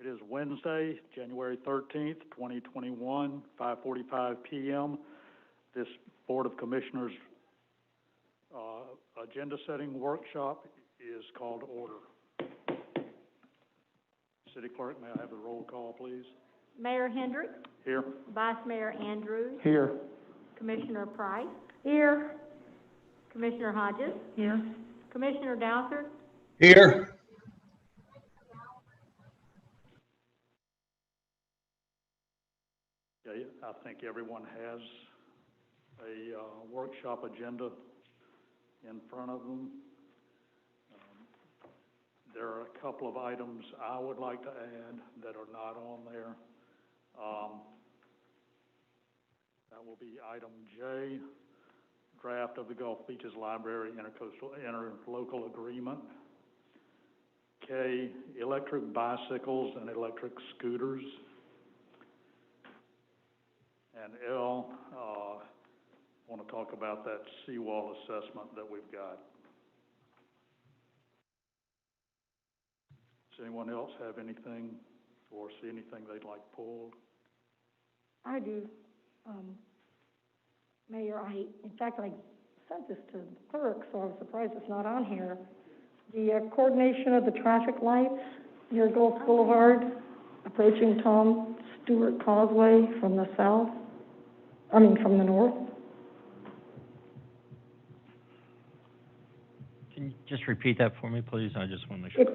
It is Wednesday, January 13th, 2021, 5:45 p.m. This Board of Commissioners agenda setting workshop is called to order. City Clerk, may I have the roll call, please? Mayor Hendricks. Here. Vice Mayor Andrews. Here. Commissioner Price. Here. Commissioner Hodges. Here. Commissioner Douthat. Here. Okay, I think everyone has a workshop agenda in front of them. There are a couple of items I would like to add that are not on there. That will be item J, draft of the Gulf Beaches Library interlocal agreement. K, electric bicycles and electric scooters. And L, I want to talk about that seawall assessment that we've got. Does anyone else have anything or see anything they'd like pulled? I do. Mayor, in fact, I sent this to the clerk, so I was surprised it's not on here. The coordination of the traffic lights near Gulf Boulevard, approaching Tom Stewart Causeway from the south, from the north. Can you just repeat that for me, please? I just want to make sure. It's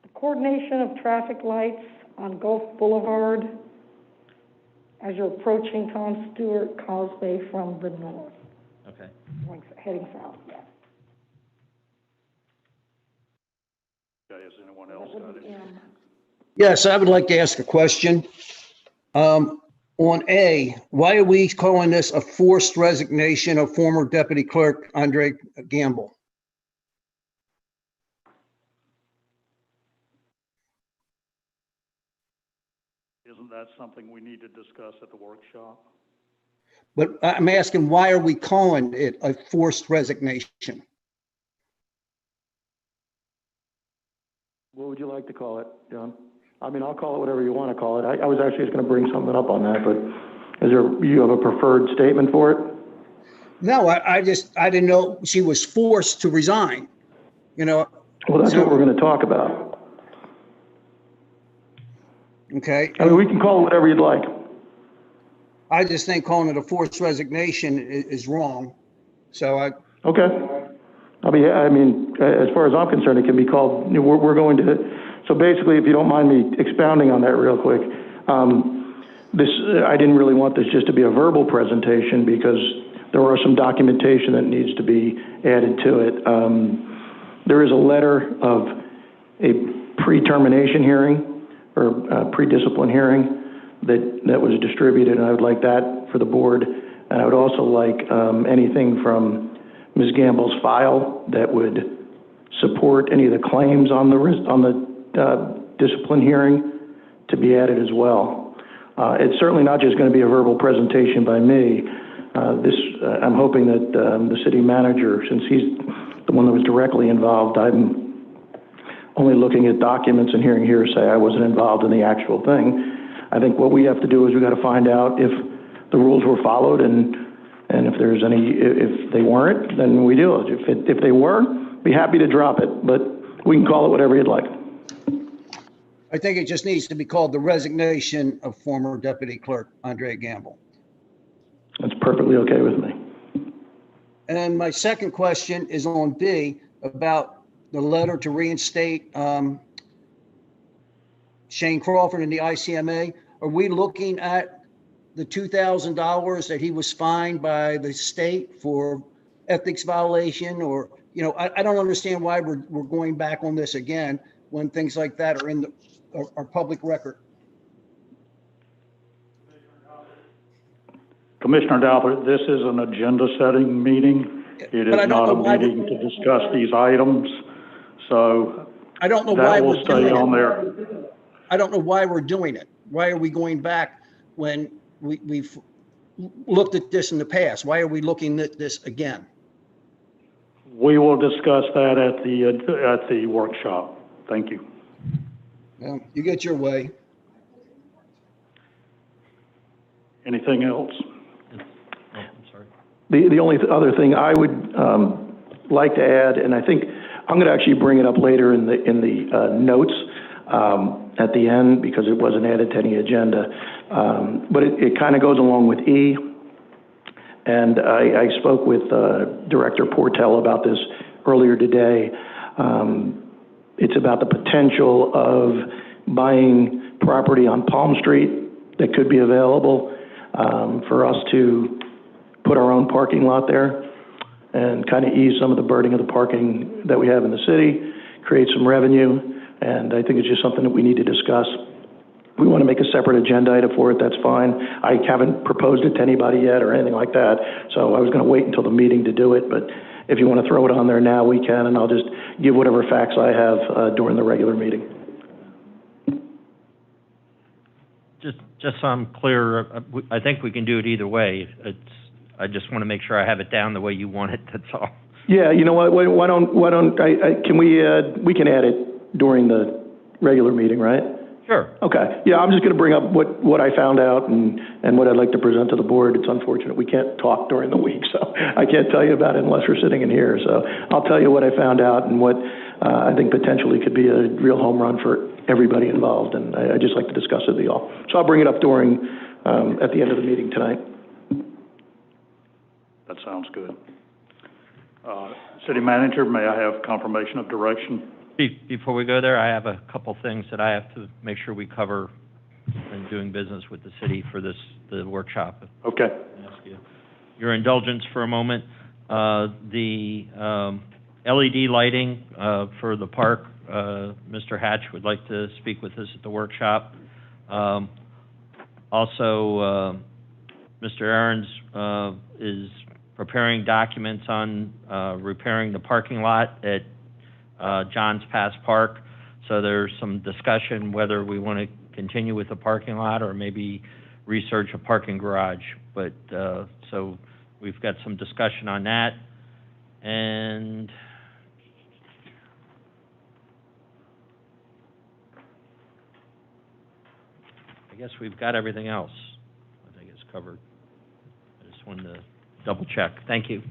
the coordination of traffic lights on Gulf Boulevard as you're approaching Tom Stewart Causeway from the north. Okay. Heading south, yeah. Okay, has anyone else got it? Yes, I would like to ask a question. On A, why are we calling this a forced resignation of former Deputy Clerk Andre Gamble? Isn't that something we need to discuss at the workshop? But I'm asking, why are we calling it a forced resignation? What would you like to call it, John? I mean, I'll call it whatever you want to call it. I was actually just going to bring something up on that, but you have a preferred statement for it? No, I didn't know she was forced to resign, you know. Well, that's what we're going to talk about. Okay. I mean, we can call it whatever you'd like. I just think calling it a forced resignation is wrong. So Okay. I mean, as far as I'm concerned, it can be called, we're going to, so basically, if you don't mind me expounding on that real quick, I didn't really want this just to be a verbal presentation because there are some documentation that needs to be added to it. There is a letter of a pre-termination hearing or pre-discipline hearing that was distributed, and I would like that for the board. And I would also like anything from Ms. Gamble's file that would support any of the claims on the discipline hearing to be added as well. It's certainly not just going to be a verbal presentation by me. I'm hoping that the city manager, since he's the one that was directly involved, I'm only looking at documents and hearing hearsay. I wasn't involved in the actual thing. I think what we have to do is we got to find out if the rules were followed, and if they weren't, then we do it. If they were, be happy to drop it, but we can call it whatever you'd like. I think it just needs to be called the resignation of former Deputy Clerk Andre Gamble. That's perfectly okay with me. And my second question is on B, about the letter to reinstate Shane Crawford in the ICMA. Are we looking at the $2,000 that he was fined by the state for ethics violation? Or, you know, I don't understand why we're going back on this again when things like that are in our public record. Commissioner Douthat, this is an agenda setting meeting. It is not a meeting to discuss these items. So I don't know why we'll stay on there. I don't know why we're doing it. Why are we going back when we've looked at this in the past? Why are we looking at this again? We will discuss that at the workshop. Thank you. Well, you get your way. Anything else? Oh, I'm sorry. The only other thing I would like to add, and I think I'm going to actually bring it up later in the notes at the end because it wasn't added to any agenda, but it kind of goes along with E. And I spoke with Director Portell about this earlier today. It's about the potential of buying property on Palm Street that could be available for us to put our own parking lot there and kind of ease some of the burden of the parking that we have in the city, create some revenue, and I think it's just something that we need to discuss. We want to make a separate agenda item for it, that's fine. I haven't proposed it to anybody yet or anything like that, so I was going to wait until the meeting to do it, but if you want to throw it on there now, we can, and I'll just give whatever facts I have during the regular meeting. Just so I'm clear, I think we can do it either way. I just want to make sure I have it down the way you want it, that's all. Yeah, you know what, why don't we can add it during the regular meeting, right? Sure. Okay, yeah, I'm just going to bring up what I found out and what I'd like to present to the board. It's unfortunate we can't talk during the week, so I can't tell you about it unless we're sitting in here. So I'll tell you what I found out and what I think potentially could be a real home run for everybody involved, and I'd just like to discuss it with you all. So I'll bring it up during, at the end of the meeting tonight. That sounds good. City Manager, may I have confirmation of direction? Before we go there, I have a couple things that I have to make sure we cover in doing business with the city for the workshop. Okay. Ask your indulgence for a moment. The LED lighting for the park, Mr. Hatch would like to speak with us at the workshop. Also, Mr. Aarons is preparing documents on repairing the parking lot at Johns Pass Park. So there's some discussion whether we want to continue with the parking lot or maybe research a parking garage. But so we've got some discussion on that. And I guess we've got everything else. I think it's covered. I just wanted to double check. Thank you.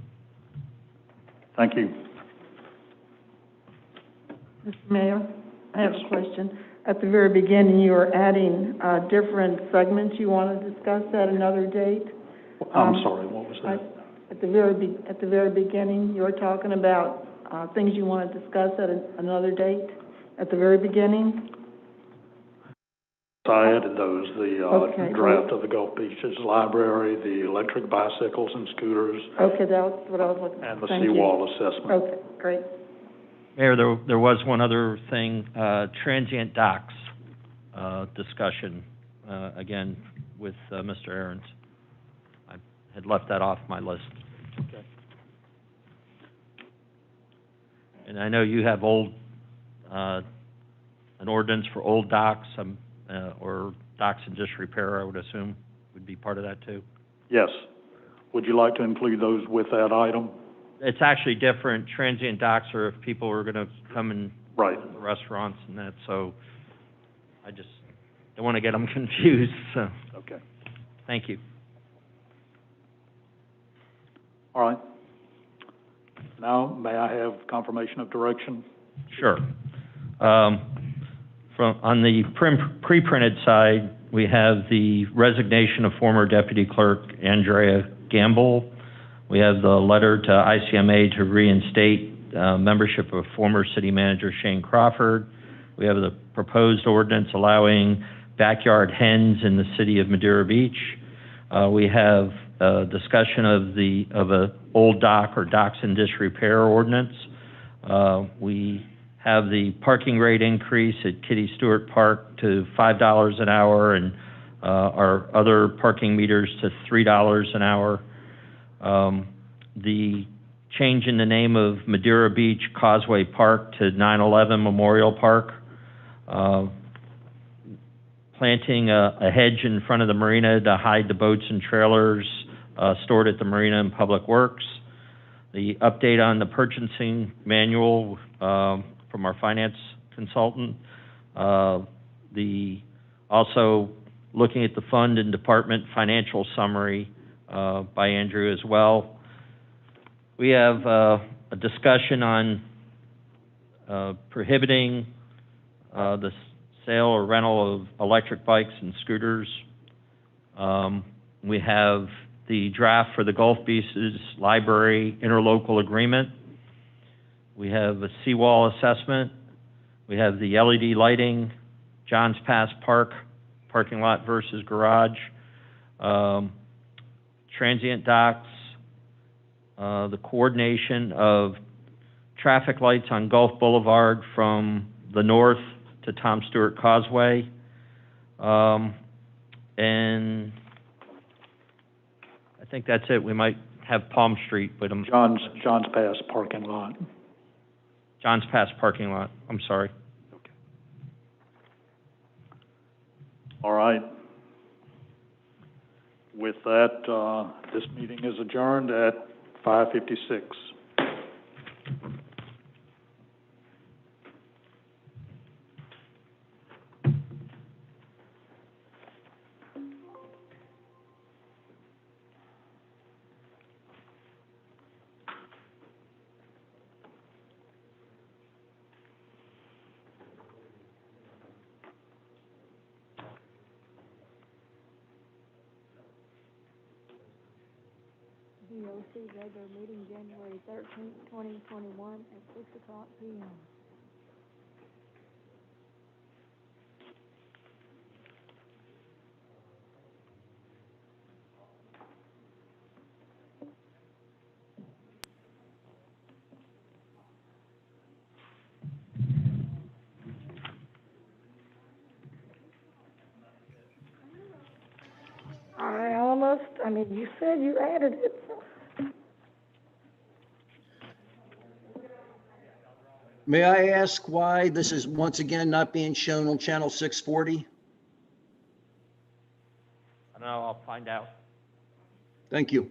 Thank you. Mr. Mayor, I have a question. At the very beginning, you were adding different segments you want to discuss at another date. I'm sorry, what was that? At the very beginning, you were talking about things you want to discuss at another date. At the very beginning. I added those, the Okay. draft of the Gulf Beaches Library, the electric bicycles and scooters, Okay, that's what I was looking for. and the Thank you. seawall assessment. Okay, great. Mayor, there was one other thing, transient docks discussion, again, with Mr. Aarons. I had left that off my list. Okay. And I know you have an ordinance for old docks, or docks in disrepair, I would assume, would be part of that too? Yes. Would you like to include those with that item? It's actually different. Transient docks are if people are going to come and Right. the restaurants and that, so I just don't want to get them confused, so, Okay. thank you. All right. Now, may I have confirmation of direction? Sure. On the pre-printed side, we have the resignation of former Deputy Clerk Andrea Gamble. We have the letter to ICMA to reinstate membership of former City Manager Shane Crawford. We have the proposed ordinance allowing backyard hens in the city of Madeira Beach. We have a discussion of a old dock or docks in disrepair ordinance. We have the parking rate increase at Kitty Stewart Park to $5 an hour and our other parking meters to $3 an hour. The change in the name of Madeira Beach Causeway Park to 9/11 Memorial Park. Planting a hedge in front of the marina to hide the boats and trailers stored at the marina and Public Works. The update on the purchasing manual from our finance consultant. Also looking at the fund and department financial summary by Andrew as well. We have a discussion on prohibiting the sale or rental of electric bikes and scooters. We have the draft for the Gulf Beaches Library interlocal agreement. We have a seawall assessment. We have the LED lighting, Johns Pass Park, parking lot versus garage, transient docks, the coordination of traffic lights on Gulf Boulevard from the north to Tom Stewart Causeway, and I think that's it. We might have Palm Street, but John's Pass parking lot. Johns Pass parking lot, I'm sorry. Okay. All right. With that, this meeting is adjourned at 5:56. BOC regular meeting January 13th, 2021 at 6:00 p.m. You said you added it. May I ask why this is once again not being shown on channel 640? I don't know, I'll find out. Thank you.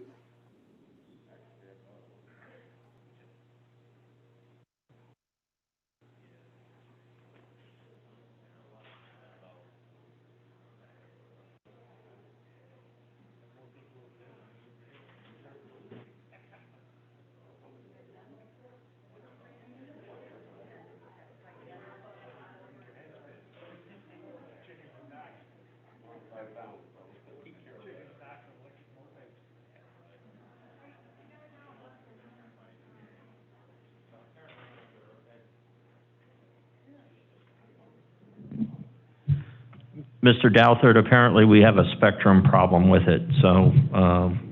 Mr. Douthert, apparently we have a spectrum problem with it, so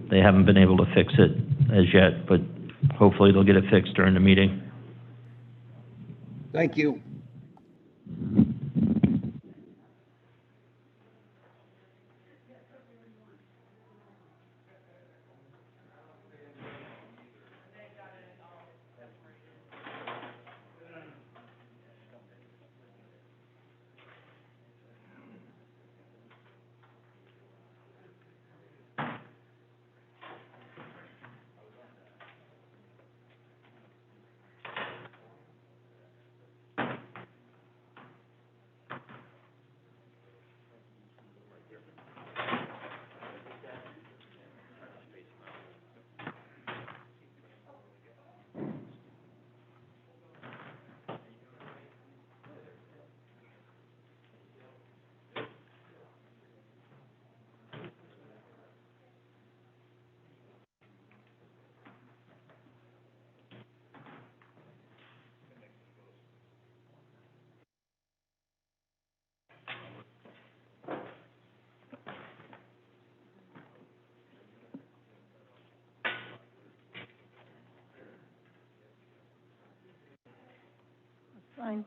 they haven't been able to fix it as yet, but hopefully they'll get it fixed during the meeting. Thank you. Fine.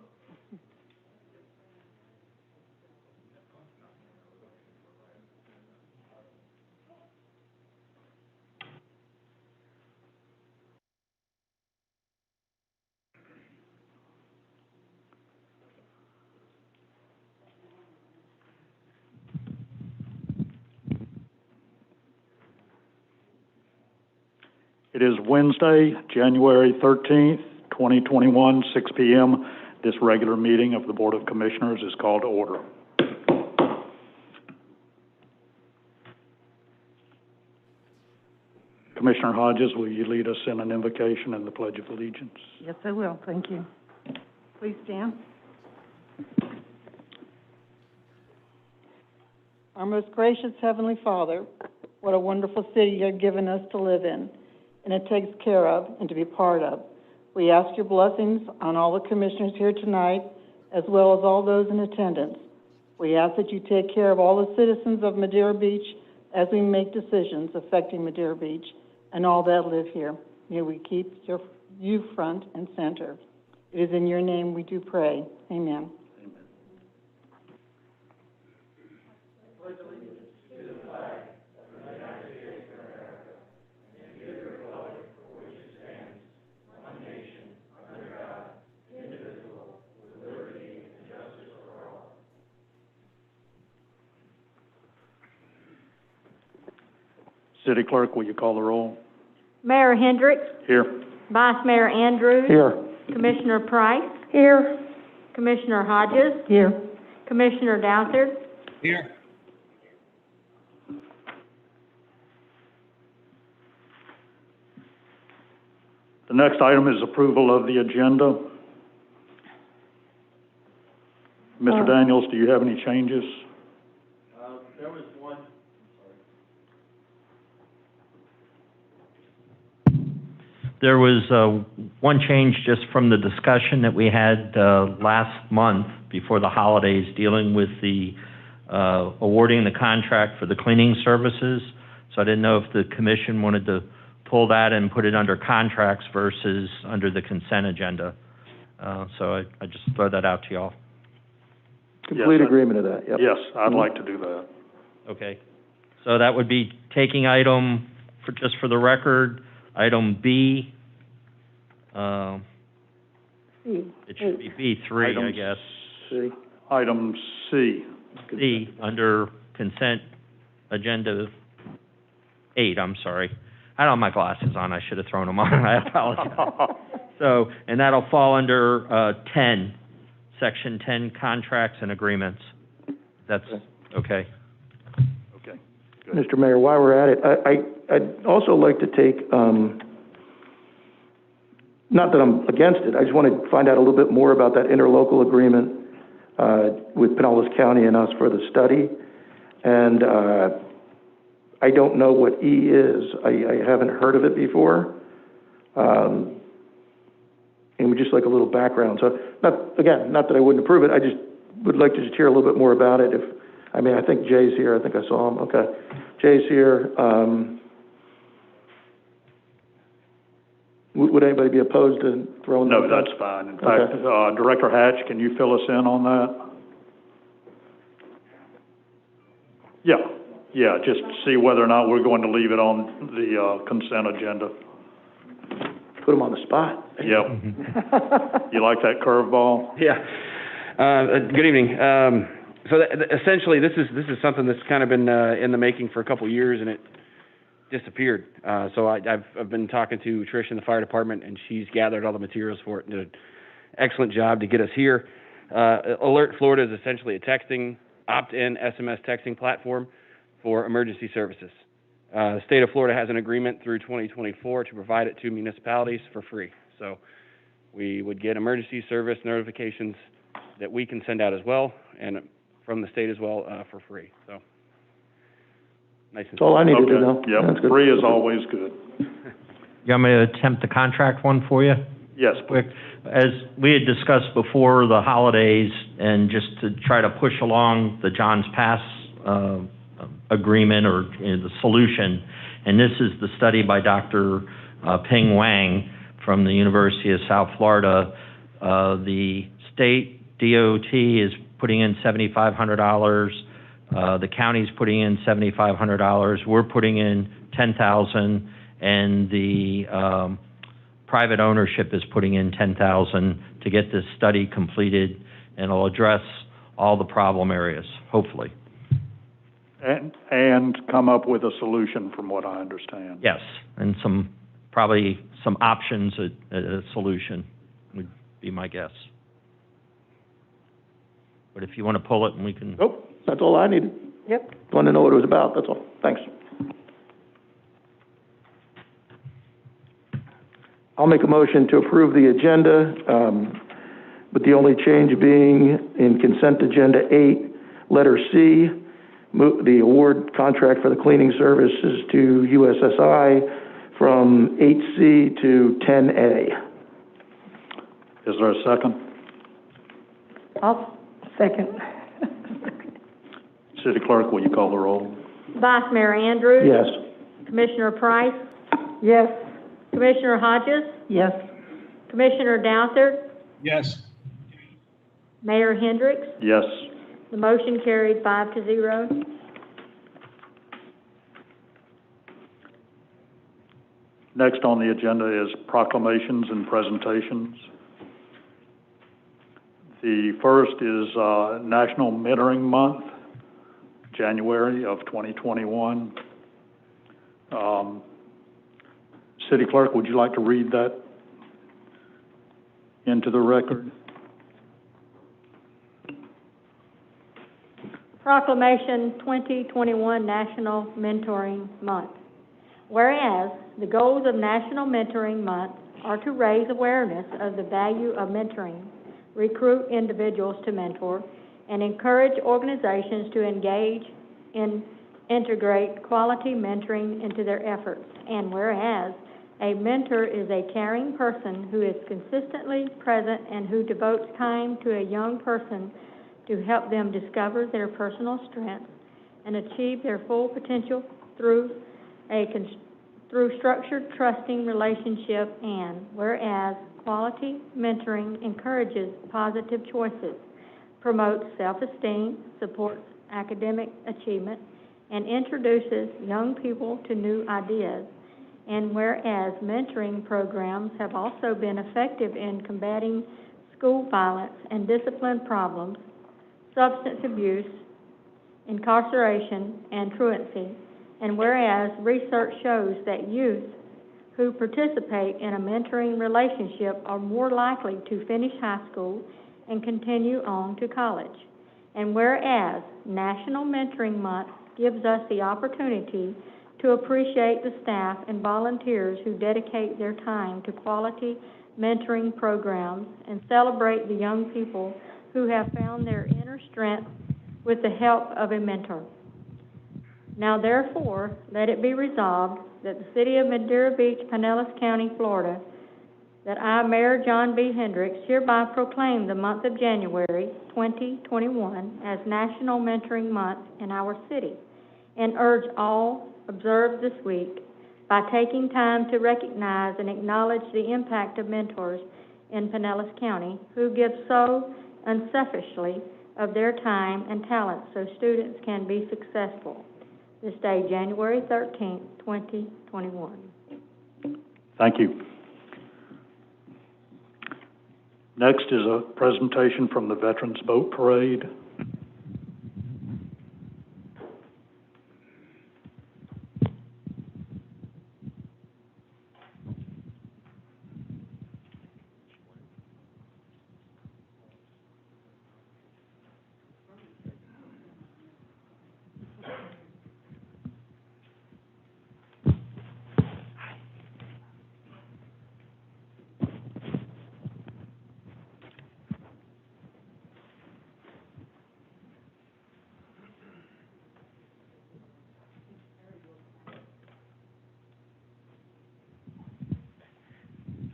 It is Wednesday, January 13th, 2021, 6 p.m. This regular meeting of the Board of Commissioners is called to order. Commissioner Hodges, will you lead us in an invocation and the Pledge of Allegiance? Yes, I will. Thank you. Please stand. Our most gracious Heavenly Father, what a wonderful city you have given us to live in, and it takes care of and to be part of. We ask your blessings on all the commissioners here tonight, as well as all those in attendance. We ask that you take care of all the citizens of Madeira Beach as we make decisions affecting Madeira Beach and all that live here. May we keep you front and center. It is in your name we do pray. Amen. City Clerk, will you call the roll? Mayor Hendricks, Here. Vice Mayor Andrews. Here. Commissioner Price, Here. Commissioner Hodges, Here. Commissioner Douthat, Here. The next item is approval of the agenda. Mr. Daniels, do you have any changes? There was one. There was one change just from the discussion that we had last month before the holidays, dealing with the awarding the contract for the cleaning services. So I didn't know if the commission wanted to pull that and put it under contracts versus under the consent agenda. So I just throw that out to y'all. Complete agreement of that, yep. Yes, I'd like to do that. Okay. So that would be taking item, just for the record, item B. It should be B3, I guess. C. Item C. C, under consent agenda 8, I'm sorry. I don't have my glasses on, I should have thrown them on, I apologize. So, and that'll fall under 10, section 10, contracts and agreements. That's, okay. Okay. Mr. Mayor, while we're at it, I'd also like to take, not that I'm against it, I just want to find out a little bit more about that interlocal agreement with Pinellas County and us for the study. And I don't know what E is. I haven't heard of it before. And we'd just like a little background. So, not that I wouldn't approve it, I just would like to just hear a little bit more about it. I think Jay's here, I think I saw him, okay. Jay's here. Would anybody be opposed to throwing that? No, that's fine. In fact, Director Hatch, can you fill us in on that? Yeah, just see whether or not we're going to leave it on the consent agenda. Put him on the spot. Yep. You like that curveball? Yeah. Good evening. So essentially, this is something that's kind of been in the making for a couple of years, and it disappeared. So I've been talking to Trish in the fire department, and she's gathered all the materials for it and did an excellent job to get us here. Alert Florida is essentially a texting, opt-in SMS texting platform for emergency services. The state of Florida has an agreement through 2024 to provide it to municipalities for free. So we would get emergency service notifications that we can send out as well, and from the state as well, for free. So nice and That's all I needed to know. Yep, That's good. free is always good. You want me to attempt the contract one for you? Yes, Quick. As we had discussed before the holidays, and just to try to push along the Johns Pass agreement or the solution, and this is the study by Dr. Ping Wang from the University of South Florida. The state DOT is putting in $7,500. The county's putting in $7,500. We're putting in $10,000, and the private ownership is putting in $10,000 to get this study completed, and it'll address all the problem areas, hopefully. and come up with a solution, from what I understand. Yes, and probably some options, a solution would be my guess. But if you want to pull it, and we can. Nope, that's all I needed. Yep. Wanted to know what it was about, that's all. Thanks. I'll make a motion to approve the agenda, with the only change being in consent agenda 8, letter C, the award contract for the cleaning services to USSI from 8C to 10A. Is there a second? I'll second. City Clerk, will you call the roll? Vice Mayor Andrews? Yes. Commissioner Price? Yes. Commissioner Hodges? Yes. Commissioner Downthard? Yes. Mayor Hendricks? Yes. The motion carried 5-0. Next on the agenda is proclamations and presentations. The first is National Mentoring Month, January of 2021. City Clerk, would you like to read that into the record? Proclamation 2021 National Mentoring Month. Whereas the goals of National Mentoring Month are to raise awareness of the value of mentoring, recruit individuals to mentor, and encourage organizations to engage and integrate quality mentoring into their efforts. And whereas a mentor is a caring person who is consistently present and who devotes time to a young person to help them discover their personal strengths and achieve their full potential through structured, trusting relationship. And whereas quality mentoring encourages positive choices, promotes self-esteem, supports academic achievement, and introduces young people to new ideas. And whereas mentoring programs have also been effective in combating school violence and discipline problems, substance abuse, incarceration, and truancy. And whereas research shows that youth who participate in a mentoring relationship are more likely to finish high school and continue on to college. And whereas National Mentoring Month gives us the opportunity to appreciate the staff and volunteers who dedicate their time to quality mentoring programs and celebrate the young people who have found their inner strength with the help of a mentor. Now therefore, let it be resolved that the City of Madeira Beach, Pinellas County, Florida, that I, Mayor John B. Hendricks, hereby proclaim the month of January 2021 as National Mentoring Month in our city, and urge all observed this week by taking time to recognize and acknowledge the impact of mentors in Pinellas County who give so unselfishly of their time and talents so students can be successful. This day, January 13th, 2021. Thank you. Next is a presentation from the Veterans Boat Parade.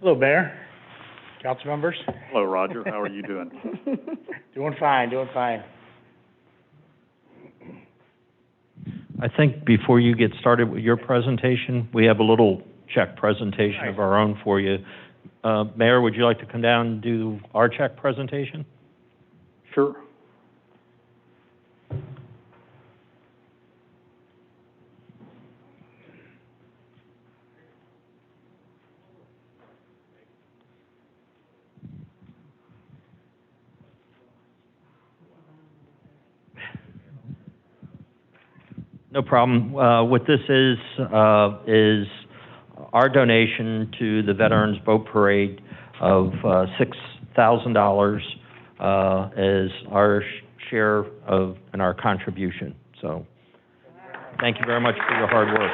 Hello, Mayor, council members. Hello, Roger. How are you doing? Doing fine, doing fine. I think before you get started with your presentation, we have a little check presentation of our own for you. Mayor, would you like to come down and do our check presentation? Sure. No problem. What this is our donation to the Veterans Boat Parade of $6,000 as our share of and our contribution. So thank you very much for your hard work.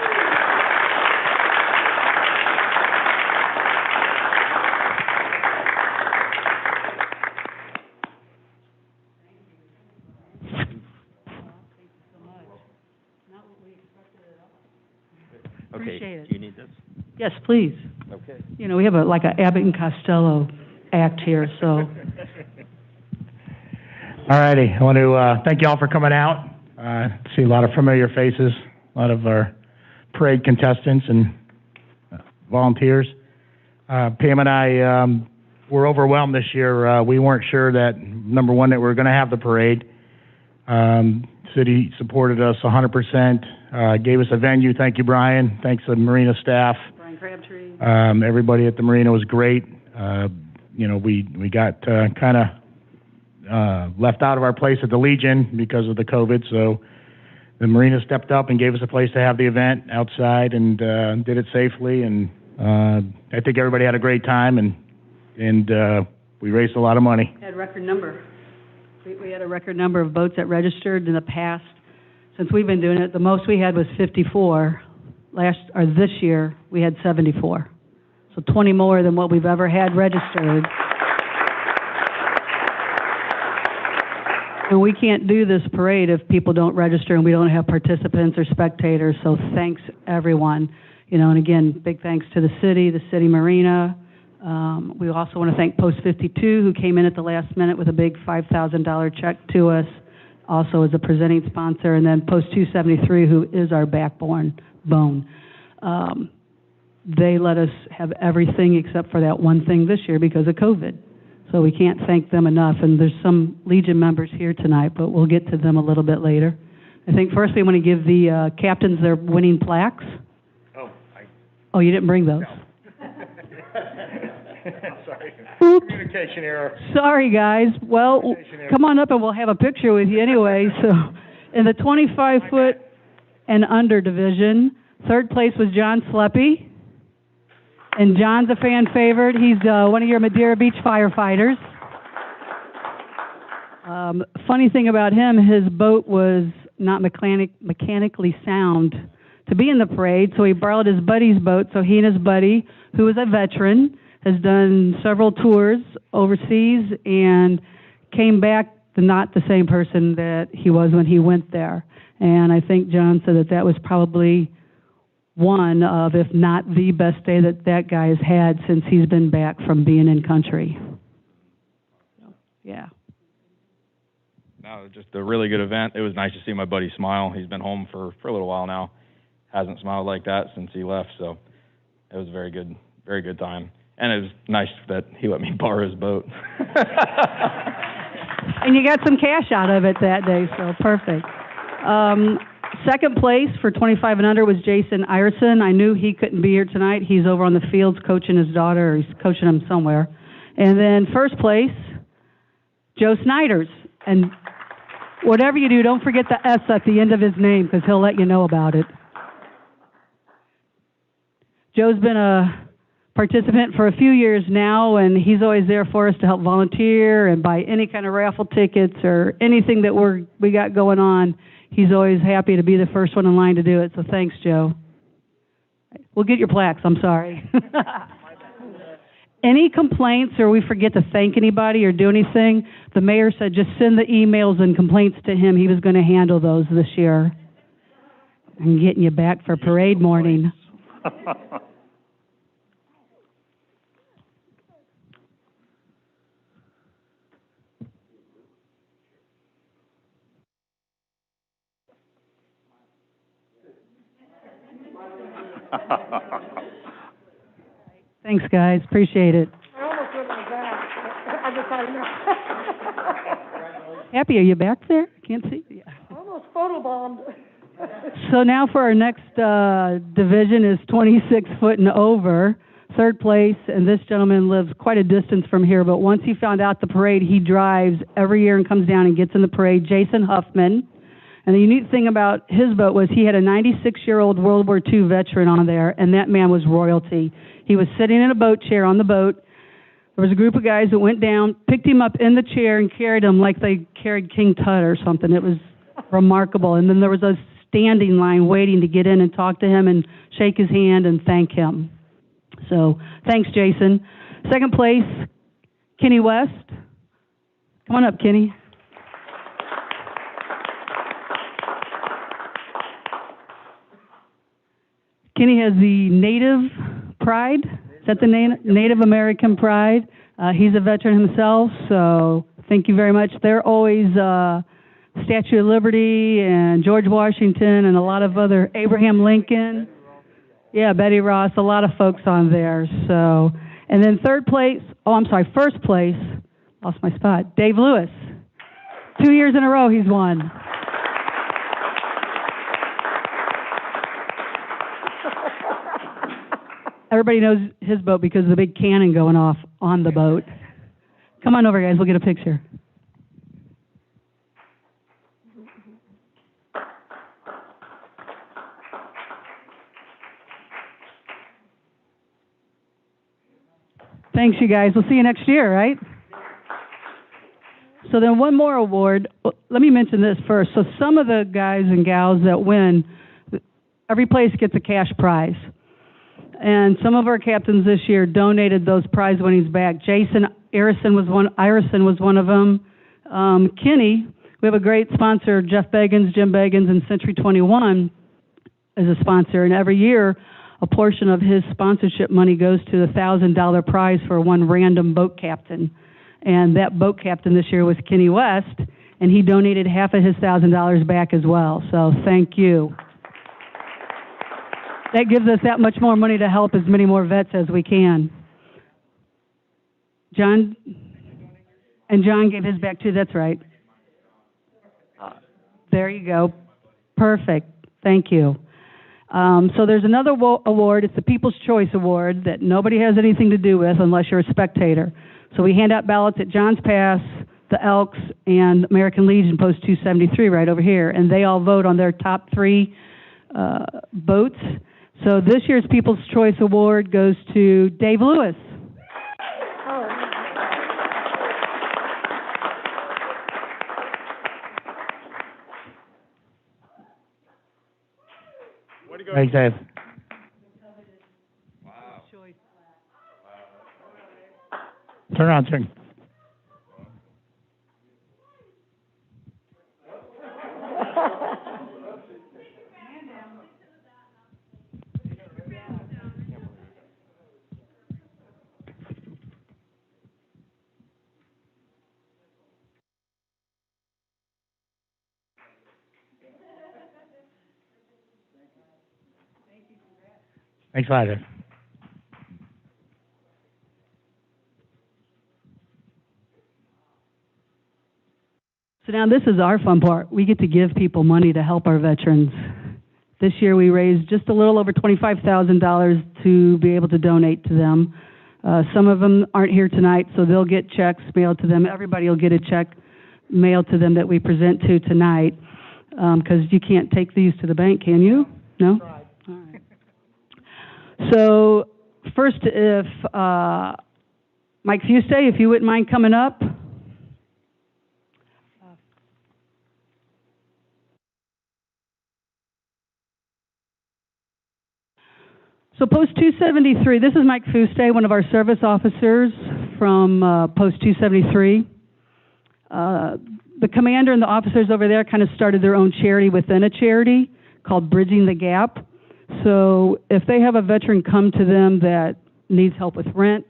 Okay, Appreciate it. do you need this? Yes, please. Okay. You know, we have like a Abbott and Costello act here, so. All righty, I want to thank you all for coming out. See a lot of familiar faces, a lot of our parade contestants and volunteers. Pam and I were overwhelmed this year. We weren't sure that, number one, that we were going to have the parade. City supported us 100%, gave us a venue. Thank you, Brian. Thanks to the marina staff. Brian Crabtree. Everybody at the marina was great. You know, we got kind of left out of our place at the Legion because of the COVID, so the marina stepped up and gave us a place to have the event outside and did it safely, and I think everybody had a great time, and we raised a lot of money. Had a record number. We had a record number of boats that registered in the past. Since we've been doing it, the most we had was 54. This year, we had 74. So 20 more than what we've ever had registered. And we can't do this parade if people don't register and we don't have participants or spectators, so thanks everyone. You know, and again, big thanks to the city marina. We also want to thank Post 52, who came in at the last minute with a big $5,000 check to us, also as a presenting sponsor, and then Post 273, who is our backbone. They let us have everything except for that one thing this year because of COVID. So we can't thank them enough, and there's some Legion members here tonight, but we'll get to them a little bit later. I think first we want to give the captains their winning plaques. Oh, you didn't bring those? No. Sorry. Communication error. Sorry, guys. Well, come on up and we'll have a picture with you anyway. So, in the 25-foot and under division, third place was John Sleppy. And John's a fan favorite. He's one of your Madeira Beach firefighters. Funny thing about him, his boat was not mechanically sound to be in the parade, so he borrowed his buddy's boat. So he and his buddy, who is a veteran, has done several tours overseas and came back not the same person that he was when he went there. And I think John said that that was probably one of, if not the best day that that guy has had since he's been back from being in country. Yeah. No, just a really good event. It was nice to see my buddy smile. He's been home for a little while now. Hasn't smiled like that since he left, so it was a very good time. And it was nice that he let me borrow his boat. And you got some cash out of it that day, so perfect. Second place for 25 and under was Jason Ireson. I knew he couldn't be here tonight. He's over on the fields coaching his daughter, or he's coaching him somewhere. And then first place, Joe Snyders. And whatever you do, don't forget the S at the end of his name, because he'll let you know about it. Joe's been a participant for a few years now, and he's always there for us to help volunteer and buy any kind of raffle tickets or anything that we got going on. He's always happy to be the first one in line to do it, so thanks, Joe. We'll get your plaques, I'm sorry. Any complaints or we forget to thank anybody or do anything, the mayor said just send the emails and complaints to him. He was going to handle those this year. I'm getting you back for parade morning. Thanks, guys. Appreciate it. I almost went like that. I decided Happy, are you back there? Can't see you. I almost photobombed. So now for our next division is 26 foot and over, third place, and this gentleman lives quite a distance from here, but once he found out the parade, he drives every year and comes down and gets in the parade, Jason Huffman. And the unique thing about his boat was he had a 96-year-old World War II veteran on there, and that man was royalty. He was sitting in a boat chair on the boat. There was a group of guys that went down, picked him up in the chair, and carried him like they carried King Tut or something. It was remarkable. And then there was a standing line waiting to get in and talk to him and shake his hand and thank him. So thanks, Jason. Second place, Kenny West. Come on up, Kenny. Kenny has the Native Pride. Is that the Native American Pride? He's a veteran himself, so thank you very much. They're always Statue of Liberty and George Washington and a lot of other, Abraham Lincoln. Yeah, Betty Ross, a lot of folks on there. So, and then first place, lost my spot, Dave Lewis. 2 years in a row he's won. Everybody knows his boat because of the big cannon going off on the boat. Come on over, guys, we'll get a picture. Thanks, you guys. We'll see you next year, right? So then one more award. Let me mention this first. So some of the guys and gals that win, every place gets a cash prize. And some of our captains this year donated those prize winnings back. Jason Irison was one of them. Kenny, we have a great sponsor, Jeff Beggins, Jim Beggins, and Century 21 is a sponsor. And every year, a portion of his sponsorship money goes to the $1,000 prize for one random boat captain. And that boat captain this year was Kenny West, and he donated half of his $1,000 back as well. So thank you. That gives us that much more money to help as many more vets as we can. John? And John gave his back too, that's right. There you go. Perfect. Thank you. So there's another award. It's the People's Choice Award that nobody has anything to do with unless you're a spectator. So we hand out ballots at Johns Pass, the Elks, and American Legion Post 273 right over here, and they all vote on their top 3 boats. So this year's People's Choice Award goes to Dave Lewis. Thanks, Dave. Wow. Turn around, turn. Thanks a lot, Dave. So now this is our fun part. We get to give people money to help our veterans. This year we raised just a little over $25,000 to be able to donate to them. Some of them aren't here tonight, so they'll get checks mailed to them. Everybody will get a check mailed to them that we present to tonight, because you can't take these to the bank, can you? No? All right. So first, if Mike Fuste, if you wouldn't mind coming up. So Post 273, this is Mike Fuste, one of our service officers from Post 273. The commander and the officers over there kind of started their own charity within a charity called Bridging the Gap. So if they have a veteran come to them that needs help with rent,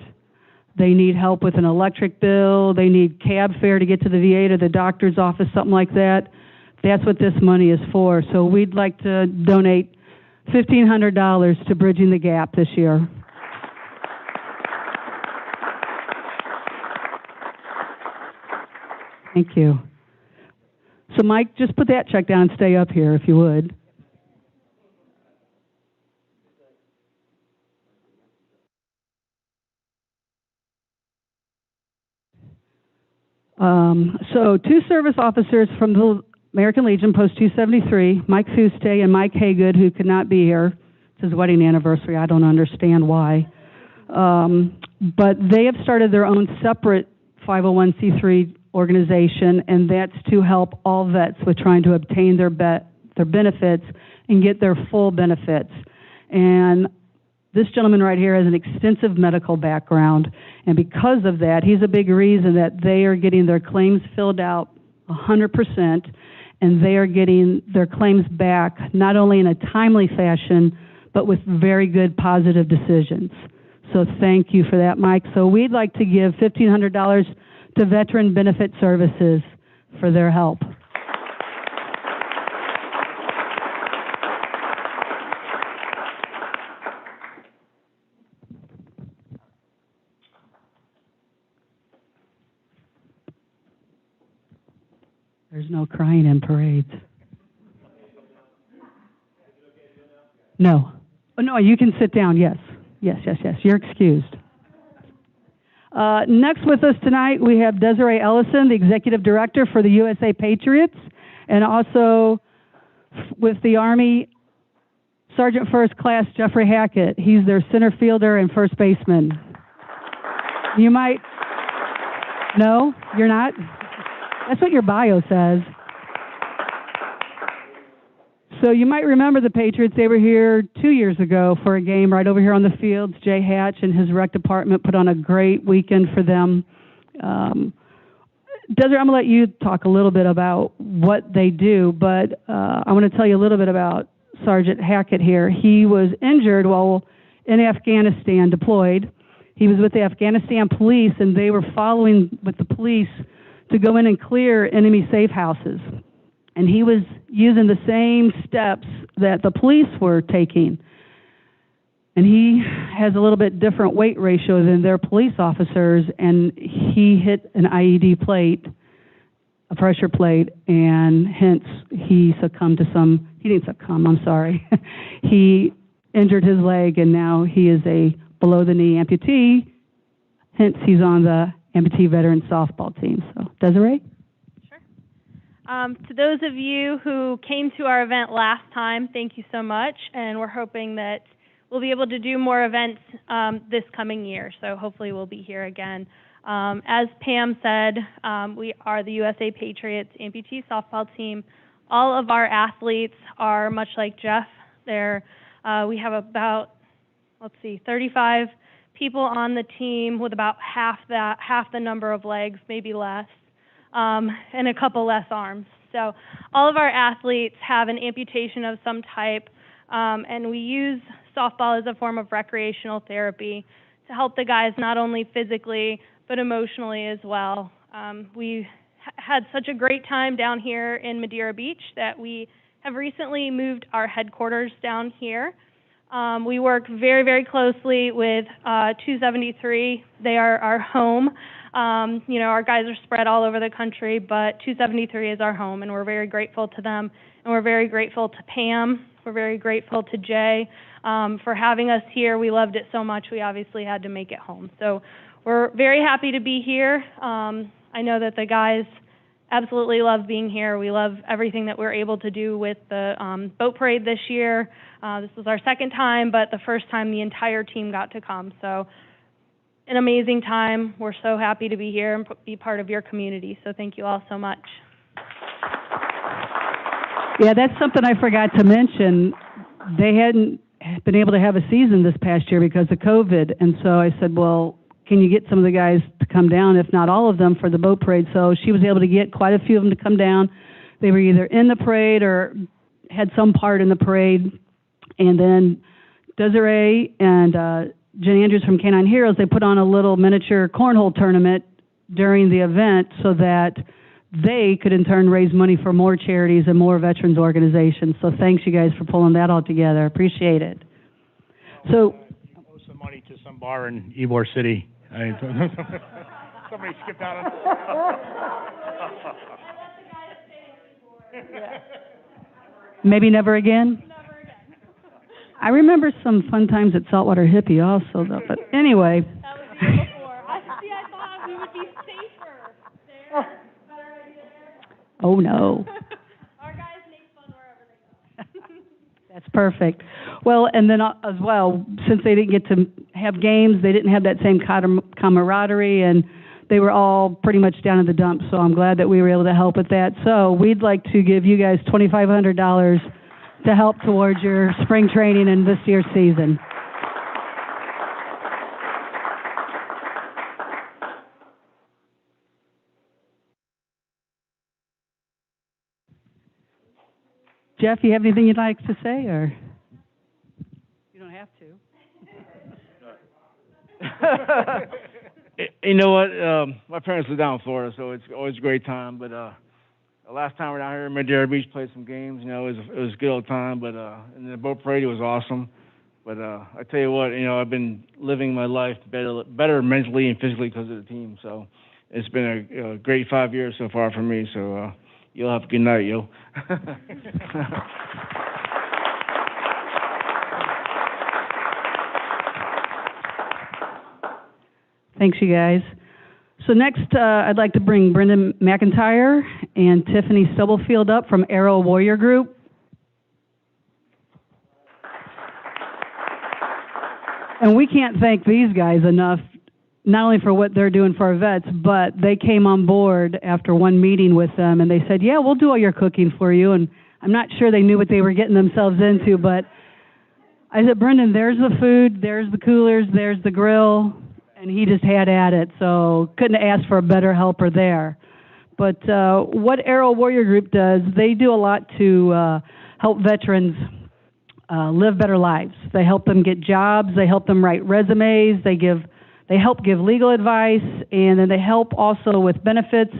they need help with an electric bill, they need cab fare to get to the VA, to the doctor's office, something like that, that's what this money is for. So we'd like to donate $1,500 to Bridging the Gap this year. Thank you. So Mike, just put that check down and stay up here if you would. So 2 service officers from the American Legion, Post 273, Mike Fuste and Mike Haygood, who could not be here. It's his wedding anniversary. I don't understand why. But they have started their own separate 501c3 organization, and that's to help all vets with trying to obtain their benefits and get their full benefits. And this gentleman right here has an extensive medical background, and because of that, he's a big reason that they are getting their claims filled out 100%, and they are getting their claims back not only in a timely fashion, but with very good positive decisions. So thank you for that, Mike. So we'd like to give $1,500 to Veteran Benefit Services for their help. There's no crying in parades. No. Oh, no, you can sit down, yes. Yes. You're excused. Next with us tonight, we have Desiree Ellison, the Executive Director for the USA Patriots, and also with the Army, Sergeant First Class Jeffrey Hackett. He's their center fielder and first baseman. You might... No? You're not? That's what your bio says. So you might remember the Patriots. They were here 2 years ago for a game right over here on the fields. Jay Hatch and his rec department put on a great weekend for them. Desiree, I'm going to let you talk a little bit about what they do, but I want to tell you a little bit about Sergeant Hackett here. He was injured while in Afghanistan, deployed. He was with the Afghanistan police, and they were following with the police to go in and clear enemy safe houses. And he was using the same steps that the police were taking. And he has a little bit different weight ratio than their police officers, and he hit an IED plate, a pressure plate, and hence he succumbed to some, he didn't succumb, I'm sorry. He injured his leg, and now he is a below-the-knee amputee, hence he's on the amputee veteran softball team. So, Desiree? To those of you who came to our event last time, thank you so much, and we're hoping that we'll be able to do more events this coming year, so hopefully we'll be here again. As Pam said, we are the USA Patriots amputee softball team. All of our athletes are much like Jeff. We have about, 35 people on the team with about half the number of legs, maybe less. And a couple less arms. So all of our athletes have an amputation of some type, and we use softball as a form of recreational therapy to help the guys not only physically, but emotionally as well. We had such a great time down here in Madeira Beach that we have recently moved our headquarters down here. We work very, very closely with 273. They are our home. Our guys are spread all over the country, but 273 is our home, and we're very grateful to them, and we're very grateful to Pam. We're very grateful to Jay for having us here. We loved it so much, we obviously had to make it home. So we're very happy to be here. I know that the guys absolutely love being here. We love everything that we're able to do with the boat parade this year. This was our second time, but the first time the entire team got to come. So an amazing time. We're so happy to be here and be part of your community. So thank you all so much. Yeah, that's something I forgot to mention. They hadn't been able to have a season this past year because of COVID. And so I said, well, can you get some of the guys to come down, if not all of them, for the boat parade? So she was able to get quite a few of them to come down. They were either in the parade or had some part in the parade. And then Desiree and Jen Andrews from Canine Heroes, they put on a little miniature cornhole tournament during the event so that they could in turn raise money for more charities and more veterans organizations. So thanks you guys for pulling that all together. Appreciate it. So you owe some money to some bar in Ybor City. Somebody skipped out on Maybe never again? I remember some fun times at Saltwater Hippie also, though. But anyway. That was the year before. I thought we would be safer there. Better idea there. Oh, no. Our guys make fun wherever they go. That's perfect. Well, and then as well, since they didn't get to have games, they didn't have that same camaraderie, and they were all pretty much down in the dumps. So I'm glad that we were able to help with that. So we'd like to give you guys $2,500 to help towards your spring training and this year's season. Jeff, you have anything you'd like to say, or? have to. You know what? My parents live down in Florida, so it's always a great time. But the last time we were down here in Madeira Beach, played some games. You know, it was a good old time. But and the boat parade was awesome. But I tell you what, you know, I've been living my life better mentally and physically because of the team. So it's been a great 5 years so far for me. So you'll have a good night, yo. Thanks, you guys. So next, I'd like to bring Brendan McIntyre and Tiffany Stubblefield up from Arrow Warrior Group. And we can't thank these guys enough, not only for what they're doing for our vets, but they came on board after one meeting with them, and they said, yeah, we'll do all your cooking for you. And I'm not sure they knew what they were getting themselves into, but I said, Brendan, there's the food, there's the coolers, there's the grill. And he just had at it, so couldn't ask for a better helper there. But what Arrow Warrior Group does, they do a lot to help veterans live better lives. They help them get jobs, they help them write resumes, they help give legal advice, and then they help also with benefits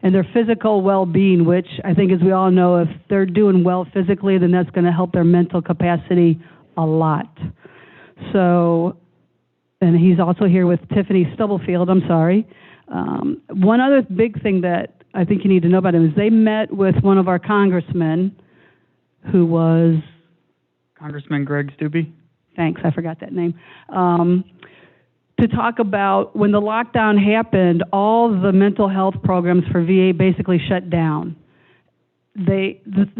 and their physical well-being, which I think, as we all know, if they're doing well physically, then that's going to help their mental capacity a lot. So, and he's also here with Tiffany Stubblefield, I'm sorry. One other big thing that I think you need to know about him is they met with one of our congressmen who was... Congressman Greg Stubbe. Thanks, I forgot that name. To talk about when the lockdown happened, all the mental health programs for VA basically shut down.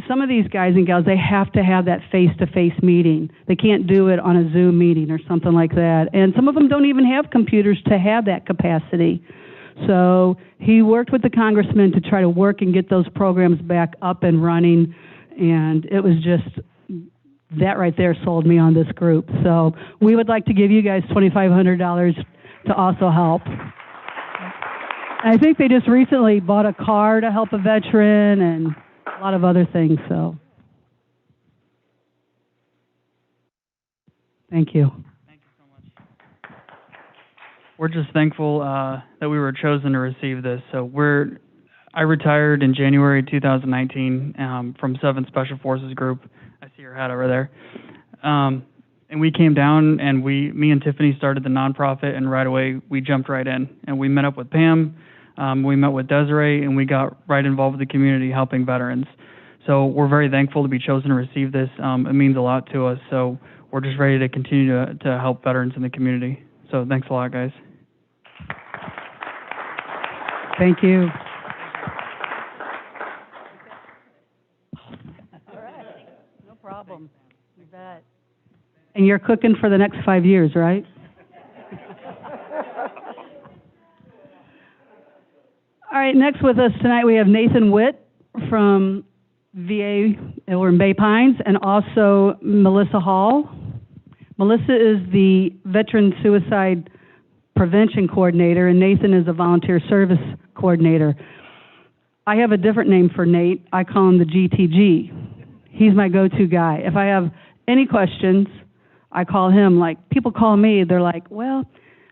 Some of these guys and gals, they have to have that face-to-face meeting. They can't do it on a Zoom meeting or something like that. And some of them don't even have computers to have that capacity. So he worked with the congressman to try to work and get those programs back up and running. And it was just, that right there sold me on this group. So we would like to give you guys $2,500 to also help. I think they just recently bought a car to help a veteran and a lot of other things, so. Thank you. Thank you so much. We're just thankful that we were chosen to receive this. So I retired in January 2019 from 7th Special Forces Group. I see your hat over there. And we came down and me and Tiffany started the nonprofit, and right away we jumped right in. And we met up with Pam, we met with Desiree, and we got right involved with the community helping veterans. So we're very thankful to be chosen to receive this. It means a lot to us. So we're just ready to continue to help veterans in the community. So thanks a lot, guys. Thank you. All right. No problem. You bet. And you're cooking for the next 5 years, right? All right, next with us tonight we have Nathan Witt from VA, or in Bay Pines, and also Melissa Hall. Melissa is the Veteran Suicide Prevention Coordinator, and Nathan is a Volunteer Service Coordinator. I have a different name for Nate. I call him the GTG. He's my go-to guy. If I have any questions, I call him. Like, people call me, they're like, well,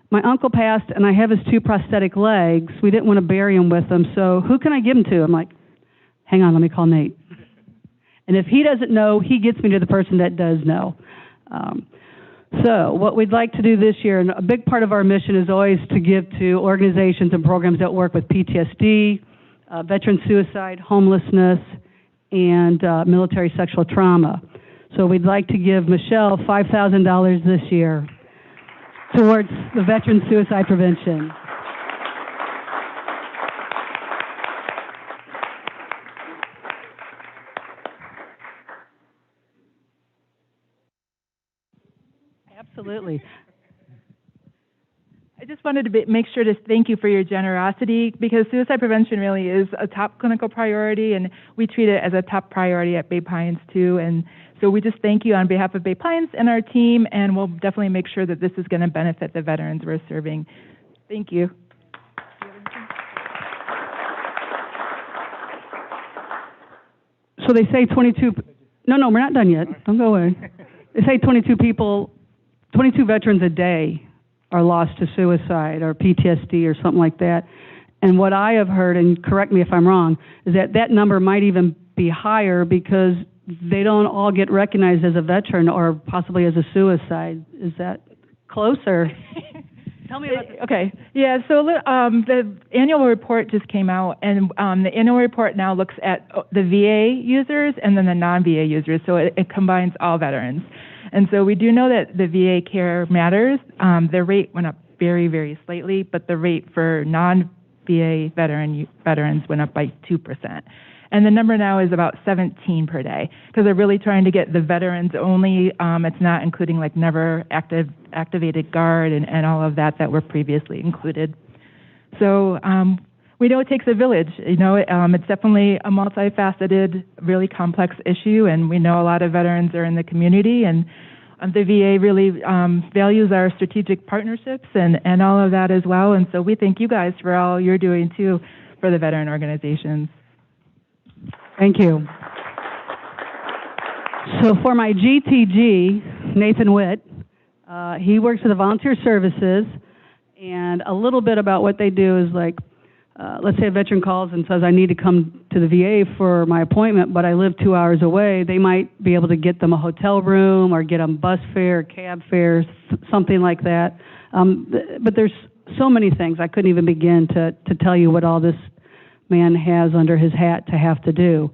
my uncle passed and I have his 2 prosthetic legs. We didn't want to bury him with them, so who can I give him to? I'm like, hang on, let me call Nate. And if he doesn't know, he gets me to the person that does know. So what we'd like to do this year, and a big part of our mission is always to give to organizations and programs that work with PTSD, veteran suicide, homelessness, and military sexual trauma. So we'd like to give Michelle $5,000 this year towards the veteran suicide prevention. Absolutely. I just wanted to make sure to thank you for your generosity, because suicide prevention really is a top clinical priority, and we treat it as a top priority at Bay Pines too. And so we just thank you on behalf of Bay Pines and our team, and we'll definitely make sure that this is going to benefit the veterans we're serving. Thank you. So they say 22, no, we're not done yet. Don't go away. They say 22 people 22 veterans a day are lost to suicide or PTSD or something like that. And what I have heard, and correct me if I'm wrong, is that that number might even be higher because they don't all get recognized as a veteran or possibly as a suicide. Is that closer? Tell me about that. Okay, yeah, so the annual report just came out, and the annual report now looks at the VA users and then the non-VA users, so it combines all veterans. And so we do know that the VA care matters. The rate went up very, very slightly, but the rate for non-VA veterans went up by 2%. And the number now is about 17 per day, because they're really trying to get the veterans only. It's not including like never activated guard and all of that were previously included. So we know it takes a village. You know, it's definitely a multifaceted, really complex issue, and we know a lot of veterans are in the community, and the VA really values our strategic partnerships and all of that as well. And so we thank you guys for all you're doing too for the veteran organizations. Thank you. So for my GTG, Nathan Witt, he works for the Volunteer Services, and a little bit about what they do is like, let's say a veteran calls and says, I need to come to the VA for my appointment, but I live 2 hours away. They might be able to get them a hotel room or get them bus fare, cab fares, something like that. But there's so many things. I couldn't even begin to tell you what all this man has under his hat to have to do.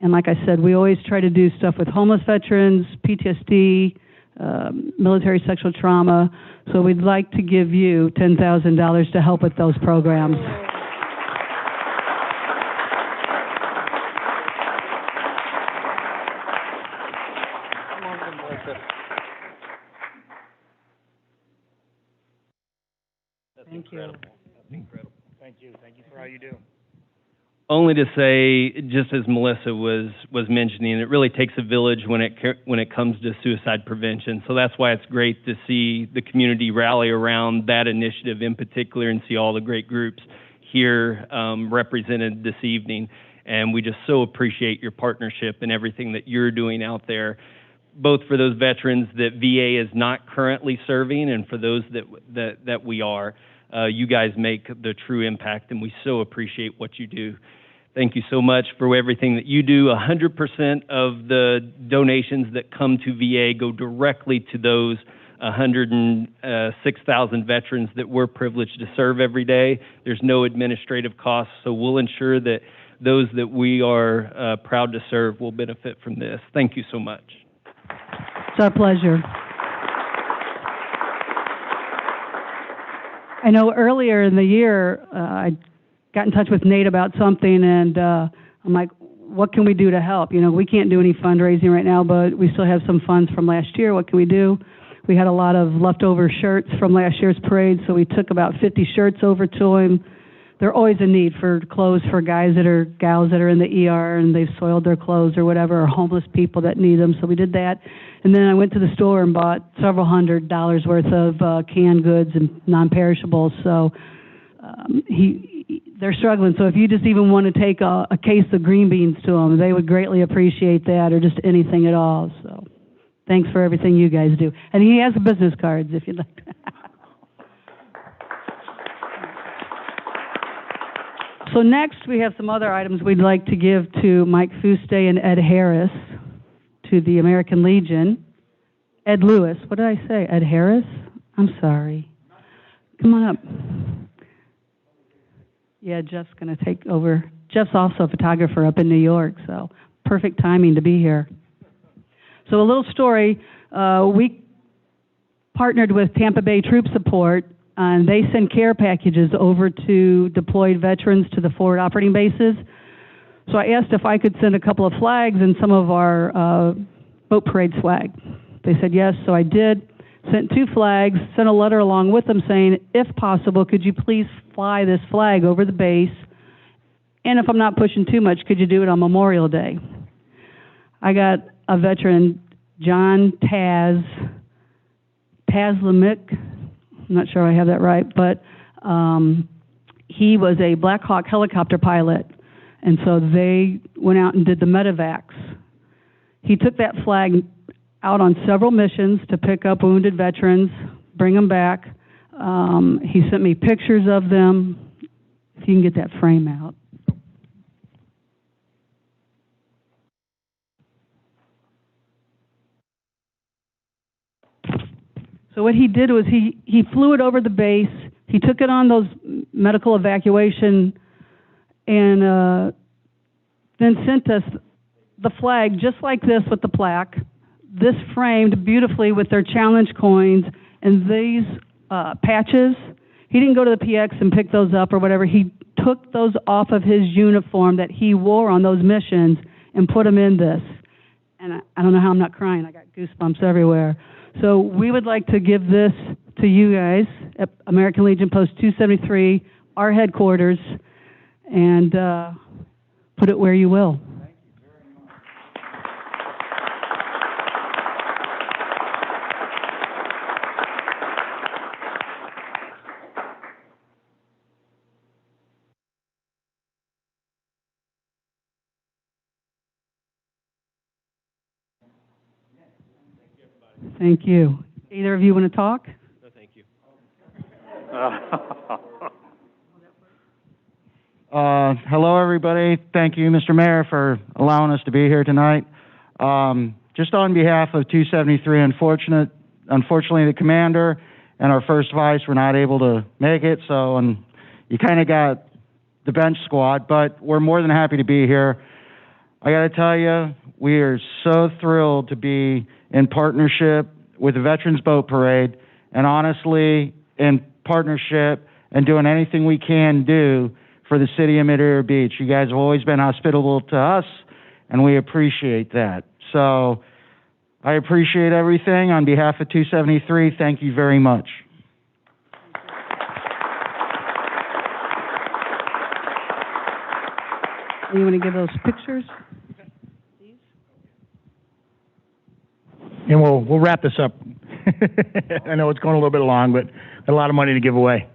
And like I said, we always try to do stuff with homeless veterans, PTSD, military sexual trauma. So we'd like to give you $10,000 to help with those programs. Thank you. Incredible. Thank you. Thank you for all you do. Only to say, just as Melissa was mentioning, it really takes a village when it comes to suicide prevention. So that's why it's great to see the community rally around that initiative in particular and see all the great groups here represented this evening. And we just so appreciate your partnership and everything that you're doing out there, both for those veterans that VA is not currently serving and for those that we are. You guys make the true impact, and we so appreciate what you do. Thank you so much for everything that you do. 100% of the donations that come to VA go directly to those 106,000 veterans that we're privileged to serve every day. There's no administrative costs, so we'll ensure that those that we are proud to serve will benefit from this. Thank you so much. It's our pleasure. I know earlier in the year, I got in touch with Nate about something, and I'm like, what can we do to help? You know, we can't do any fundraising right now, but we still have some funds from last year. What can we do? We had a lot of leftover shirts from last year's parade, so we took about 50 shirts over to him. They're always in need for clothes for gals that are in the ER and they've soiled their clothes or whatever, or homeless people that need them. So we did that. And then I went to the store and bought several $100s worth of canned goods and non-perishables. So they're struggling. So if you just even want to take a case of green beans to them, they would greatly appreciate that, or just anything at all. So thanks for everything you guys do. And he has business cards if you'd like to. So next, we have some other items we'd like to give to Mike Fuste and Ed Harris, to the American Legion. Ed Lewis, what did I say? Ed Harris? I'm sorry. Come on up. Yeah, Jeff's going to take over. Jeff's also a photographer up in New York, so perfect timing to be here. So a little story. We partnered with Tampa Bay Troop Support, and they send care packages over to deployed veterans to the forward operating bases. So I asked if I could send a couple of flags and some of our boat parade flag. They said yes, so I did. Sent 2 flags, sent a letter along with them saying, if possible, could you please fly this flag over the base? And if I'm not pushing too much, could you do it on Memorial Day? I got a veteran, John Tazlamick. I'm not sure I have that right, but he was a Black Hawk helicopter pilot, and so they went out and did the medevacs. He took that flag out on several missions to pick up wounded veterans, bring them back. He sent me pictures of them. If you can get that frame out. So what he did was he flew it over the base. He took it on those medical evacuation and then sent us the flag just like this with the plaque, this framed beautifully with their challenge coins and these patches. He didn't go to the PX and pick those up or whatever. He took those off of his uniform that he wore on those missions and put them in this. And I don't know how I'm not crying. I got goosebumps everywhere. So we would like to give this to you guys at American Legion Post 273, our headquarters, and put it where you will. Thank you. Either of you want to talk? No, thank you. Hello, everybody. Thank you, Mr. Mayor, for allowing us to be here tonight. Just on behalf of 273, unfortunately, the commander and our first vice were not able to make it, so you kind of got the bench squad, but we're more than happy to be here. I got to tell you, we are so thrilled to be in partnership with the Veterans Boat Parade, and honestly, in partnership and doing anything we can do for the city of Mid-Air Beach. You guys have always been hospitable to us, and we appreciate that. So I appreciate everything. On behalf of 273, thank you very much. You want to give those pictures? And we'll wrap this up. I know it's going a little bit long, but a lot of money to give away.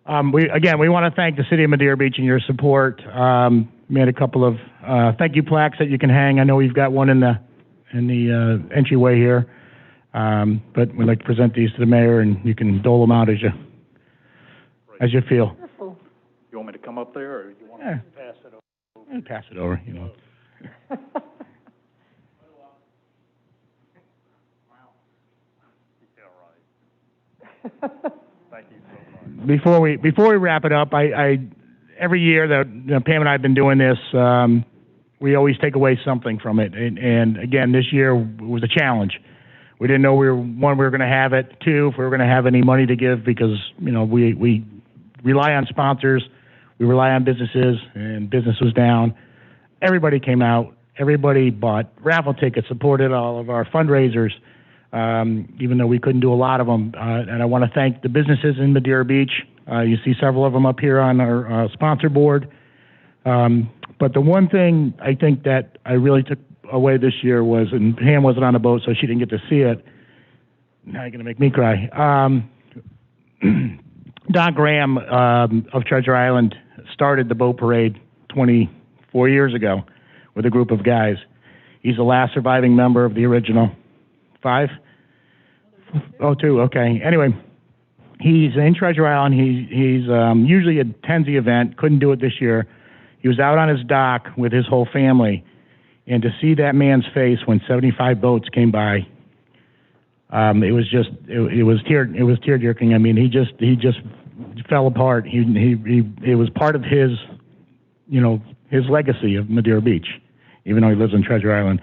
We want to thank the city of Madeira Beach and your support. We had a couple of thank you plaques that you can hang. I know we've got one in the entryway here, but we'd like to present these to the mayor, and you can dole them out as you feel. You want me to come up there, or you want to pass it over? Pass it over, you know. Thank you so much. Before we wrap it up, I every year that Pam and I have been doing this, we always take away something from it. And again, this year was a challenge. We didn't know we were going to have it. Two, if we were going to have any money to give, because we rely on sponsors, we rely on businesses, and business was down. Everybody came out. Everybody bought raffle tickets, supported all of our fundraisers. Even though we couldn't do a lot of them. And I want to thank the businesses in Madeira Beach. You see several of them up here on our sponsor board. But the one thing I think that I really took away this year was, and Pam wasn't on the boat, so she didn't get to see it. Now you're going to make me cry. Don Graham of Treasure Island started the boat parade 24 years ago with a group of guys. He's the last surviving member of the original 5? Oh, 2, okay. Anyway, he's in Treasure Island. He's usually attends the event. Couldn't do it this year. He was out on his dock with his whole family, and to see that man's face when 75 boats came by, it was tear jerking. I mean, he just fell apart. It was part of his legacy of Madeira Beach, even though he lives on Treasure Island.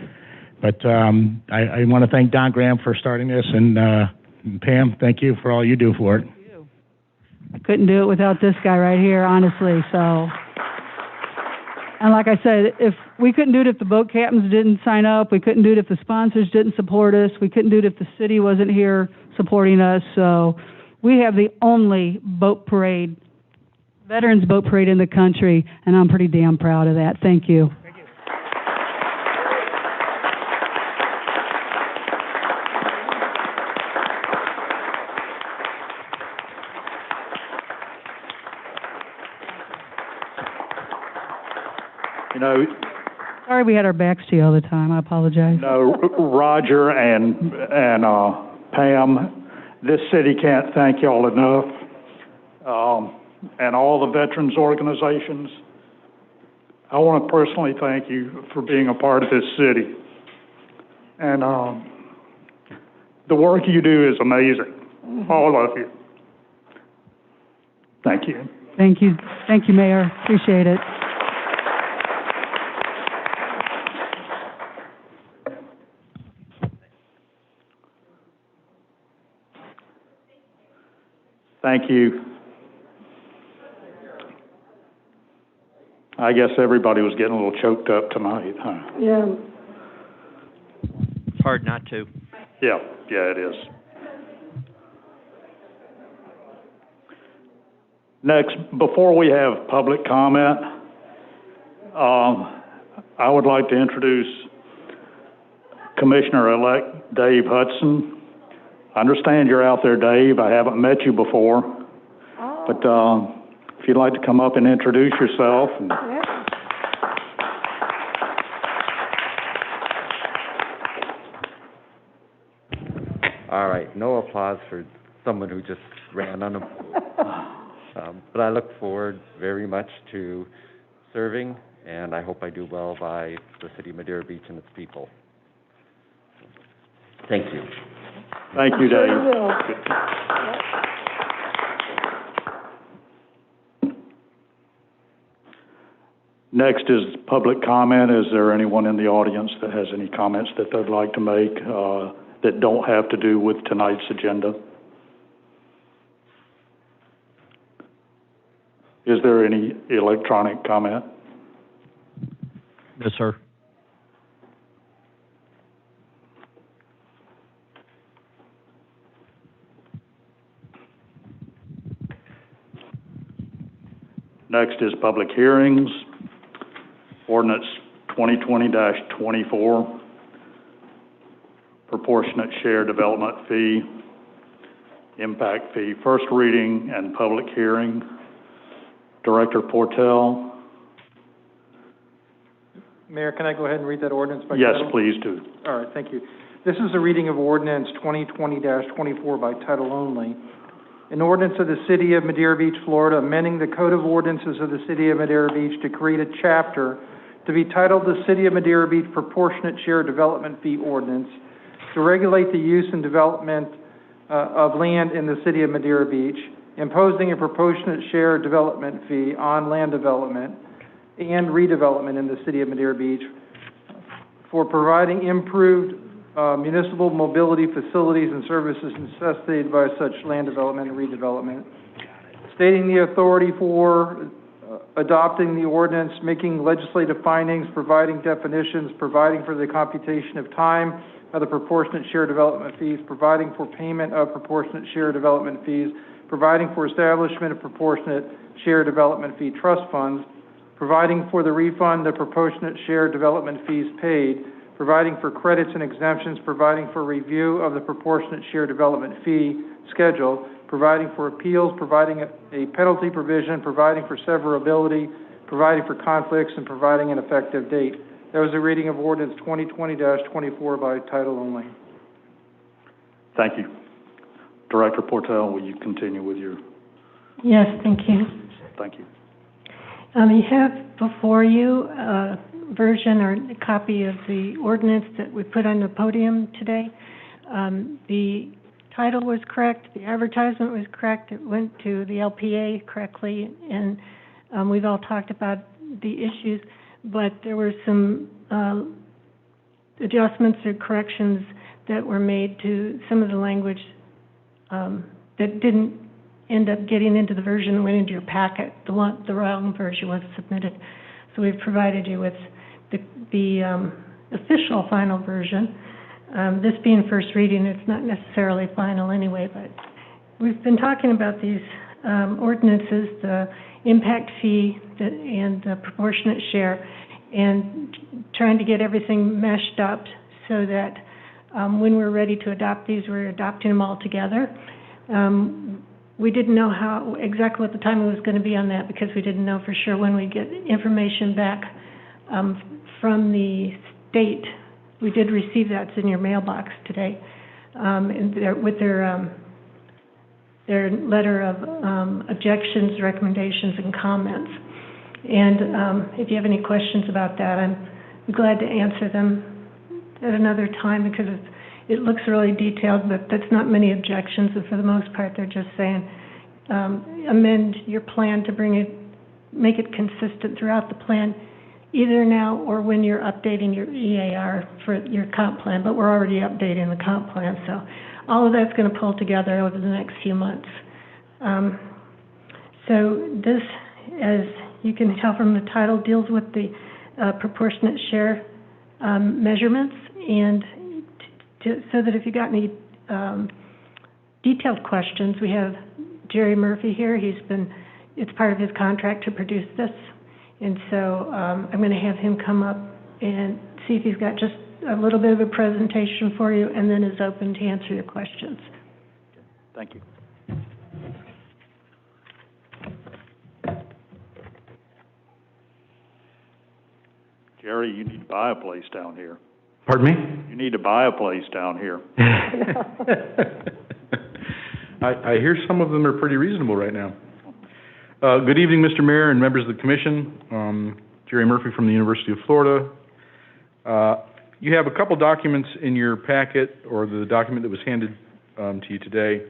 But I want to thank Don Graham for starting this, and Pam, thank you for all you do for it. I couldn't do it without this guy right here, honestly. So, and like I said, if we couldn't do it if the boat captains didn't sign up, we couldn't do it if the sponsors didn't support us, we couldn't do it if the city wasn't here supporting us. So we have the only boat parade, veterans boat parade in the country, and I'm pretty damn proud of that. Thank you. Sorry we had our backs to you all the time. I apologize. No, Roger and Pam, this city can't thank y'all enough. And all the veterans organizations, I want to personally thank you for being a part of this city. And the work you do is amazing, all of you. Thank you. Thank you. Thank you, Mayor. Appreciate it. Thank you. I guess everybody was getting a little choked up tonight, huh? Yeah. It's hard not to. Yeah, it is. Next, before we have public comment, I would like to introduce Commissioner-elect Dave Hudson. I understand you're out there, Dave. I haven't met you before, but if you'd like to come up and introduce yourself. All right, no applause for someone who just ran unopposed. But I look forward very much to serving, and I hope I do well by the city of Madeira Beach and its people. Thank you. Thank you, Dave. Next is public comment. Is there anyone in the audience that has any comments that they'd like to make that don't have to do with tonight's agenda? Is there any electronic comment? No, sir. Next is public hearings. Ordinance 2020-24, proportionate share development fee, impact fee, first reading and public hearing. Director Portell. Mayor, can I go ahead and read that ordinance by Yes, title? please do. All right, thank you. This is a reading of ordinance 2020-24 by title only. An ordinance of the City of Madeira Beach, Florida, amending the Code of Ordinances of the City of Madeira Beach to create a chapter to be titled the City of Madeira Beach Proportionate Share Development Fee Ordinance to regulate the use and development of land in the City of Madeira Beach, imposing a proportionate share development fee on land development and redevelopment in the City of Madeira Beach for providing improved municipal mobility facilities and services necessitated by such land development and redevelopment, stating the authority for adopting the ordinance, making legislative findings, providing definitions, providing for the computation of time of the proportionate share development fees, providing for payment of proportionate share development fees, providing for establishment of proportionate share development fee trust funds, providing for the refund of proportionate share development fees paid, providing for credits and exemptions, providing for review of the proportionate share development fee schedule, providing for appeals, providing a penalty provision, providing for severability, providing for conflicts, and providing an effective date. That was a reading of ordinance 2020-24 by title only. Thank you. Director Portell, will you continue with your? Yes, thank you. Thank you. You have before you a version or a copy of the ordinance that we put on the podium today. The title was correct, the advertisement was correct, it went to the LPA correctly, and we've all talked about the issues, but there were some adjustments or corrections that were made to some of the language that didn't end up getting into the version that went into your packet. The wrong version was submitted. So we've provided you with the official final version. This being first reading, it's not necessarily final anyway, but we've been talking about these ordinances, the impact fee and the proportionate share, and trying to get everything meshed up so that when we're ready to adopt these, we're adopting them all together. We didn't know exactly what the timing was going to be on that because we didn't know for sure when we'd get information back from the state. We did receive that. It's in your mailbox today. And with their letter of objections, recommendations, and comments. And if you have any questions about that, I'm glad to answer them at another time because it looks really detailed, but that's not many objections. And for the most part, they're just saying, amend your plan to make it consistent throughout the plan, either now or when you're updating your EAR for your comp plan, but we're already updating the comp plan, so all of that's going to pull together over the next few months. So this, as you can tell from the title, deals with the proportionate share measurements, and so that if you got any detailed questions, we have Jerry Murphy here. It's part of his contract to produce this. And so I'm going to have him come up and see if he's got just a little bit of a presentation for you, and then is open to answer your questions. Thank you. Jerry, you need to buy a place down here. Pardon me? You need to buy a place down here. I hear some of them are pretty reasonable right now. Good evening, Mr. Mayor and members of the Commission. Jerry Murphy from the University of Florida. You have a couple documents in your packet, or the document that was handed to you today.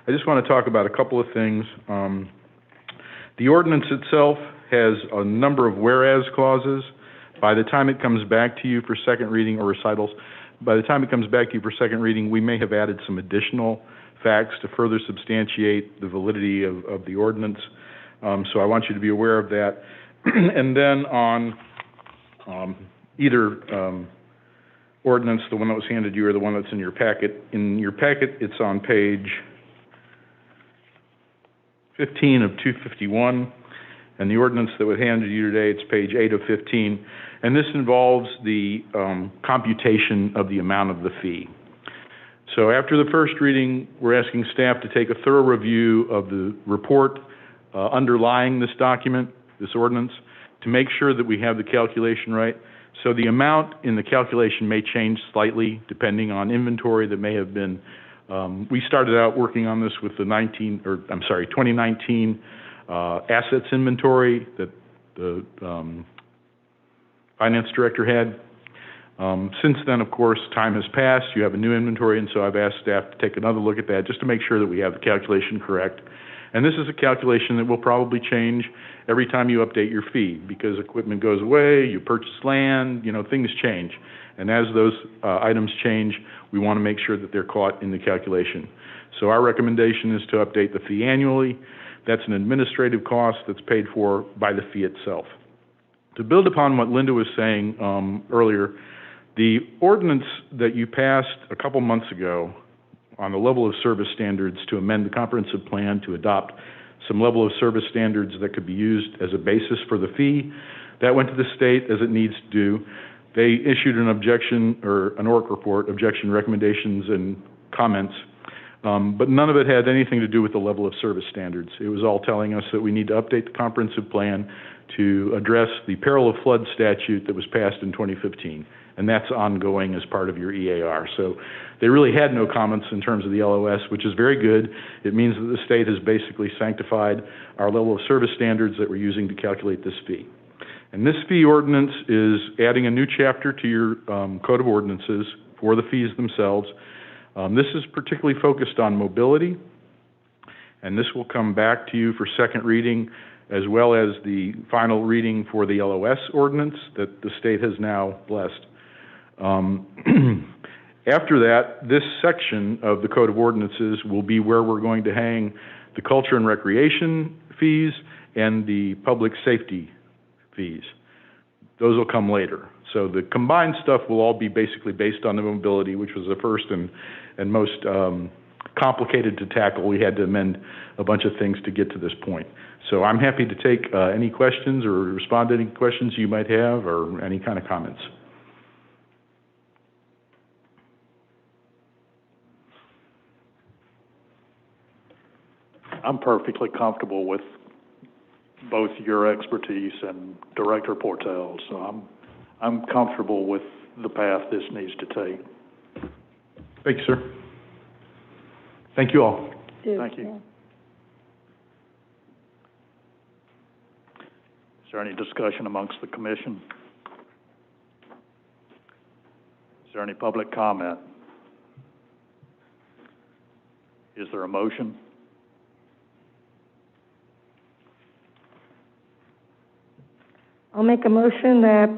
I just want to talk about a couple of things. The ordinance itself has a number of whereas clauses. By the time it comes back to you for second reading, or recitals, by the time it comes back to you for second reading, we may have added some additional facts to further substantiate the validity of the ordinance. So I want you to be aware of that. And then on either ordinance, the one that was handed you or the one that's in your packet, it's on page 15 of 251. And the ordinance that was handed you today, it's page 8 of 15. And this involves the computation of the amount of the fee. So after the first reading, we're asking staff to take a thorough review of the report underlying this document, this ordinance, to make sure that we have the calculation right. So the amount in the calculation may change slightly depending on inventory that may have been. We started out working on this with the 2019 assets inventory that the finance director had. Since then, of course, time has passed. You have a new inventory, and so I've asked staff to take another look at that just to make sure that we have the calculation correct. And this is a calculation that will probably change every time you update your fee, because equipment goes away, you purchase land, things change. And as those items change, we want to make sure that they're caught in the calculation. So our recommendation is to update the fee annually. That's an administrative cost that's paid for by the fee itself. To build upon what Linda was saying earlier, the ordinance that you passed a couple months ago on the level of service standards to amend the comprehensive plan to adopt some level of service standards that could be used as a basis for the fee, that went to the state as it needs to do. They issued an objection, or an ORC report, objection, recommendations, and comments, but none of it had anything to do with the level of service standards. It was all telling us that we need to update the comprehensive plan to address the peril of flood statute that was passed in 2015, and that's ongoing as part of your EAR. So they really had no comments in terms of the LOS, which is very good. It means that the state has basically sanctified our level of service standards that we're using to calculate this fee. And this fee ordinance is adding a new chapter to your Code of Ordinances for the fees themselves. This is particularly focused on mobility, and this will come back to you for second reading, as well as the final reading for the LOS ordinance that the state has now blessed. After that, this section of the Code of Ordinances will be where we're going to hang the culture and recreation fees and the public safety fees. Those will come later. So the combined stuff will all be basically based on the mobility, which was the first and most complicated to tackle. We had to amend a bunch of things to get to this point. So I'm happy to take any questions or respond to any questions you might have, or any kind of comments. I'm perfectly comfortable with both your expertise and Director Portell's, so I'm comfortable with the path this needs to take. Thank you, sir. Thank you all. Thank you. Is there any discussion amongst the commission? Is there any public comment? Is there a motion? I'll make a motion that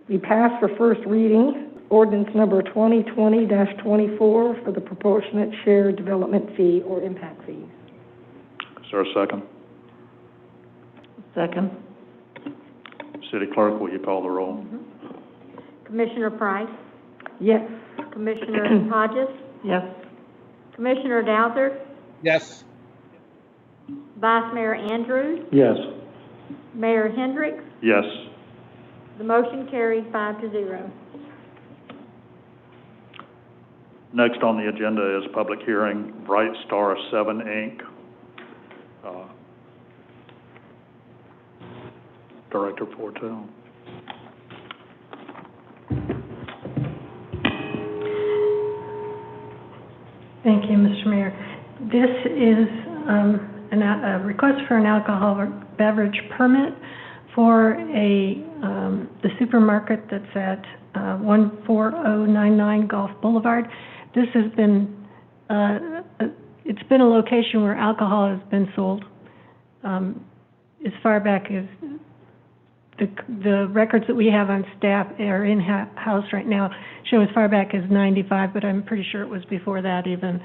we pass for first reading ordinance number 2020-24 for the proportionate share development fee or impact fees. Is there a second? Second. City Clerk, will you call the roll? Commissioner Price? Yes. Commissioner Hodges? Yes. Commissioner Douthat? Yes. Vice Mayor Andrews? Yes. Mayor Hendricks? Yes. The motion carries 5-0. Next on the agenda is public hearing, Bright Star 7, Inc. Director Fortel. Thank you, Mr. Mayor. This is a request for an alcoholic beverage permit for the supermarket that's at 14099 Gulf Boulevard. This has been, it's been a location where alcohol has been sold as far back as the records that we have on staff are in-house right now show as far back as 95, but I'm pretty sure it was before that even.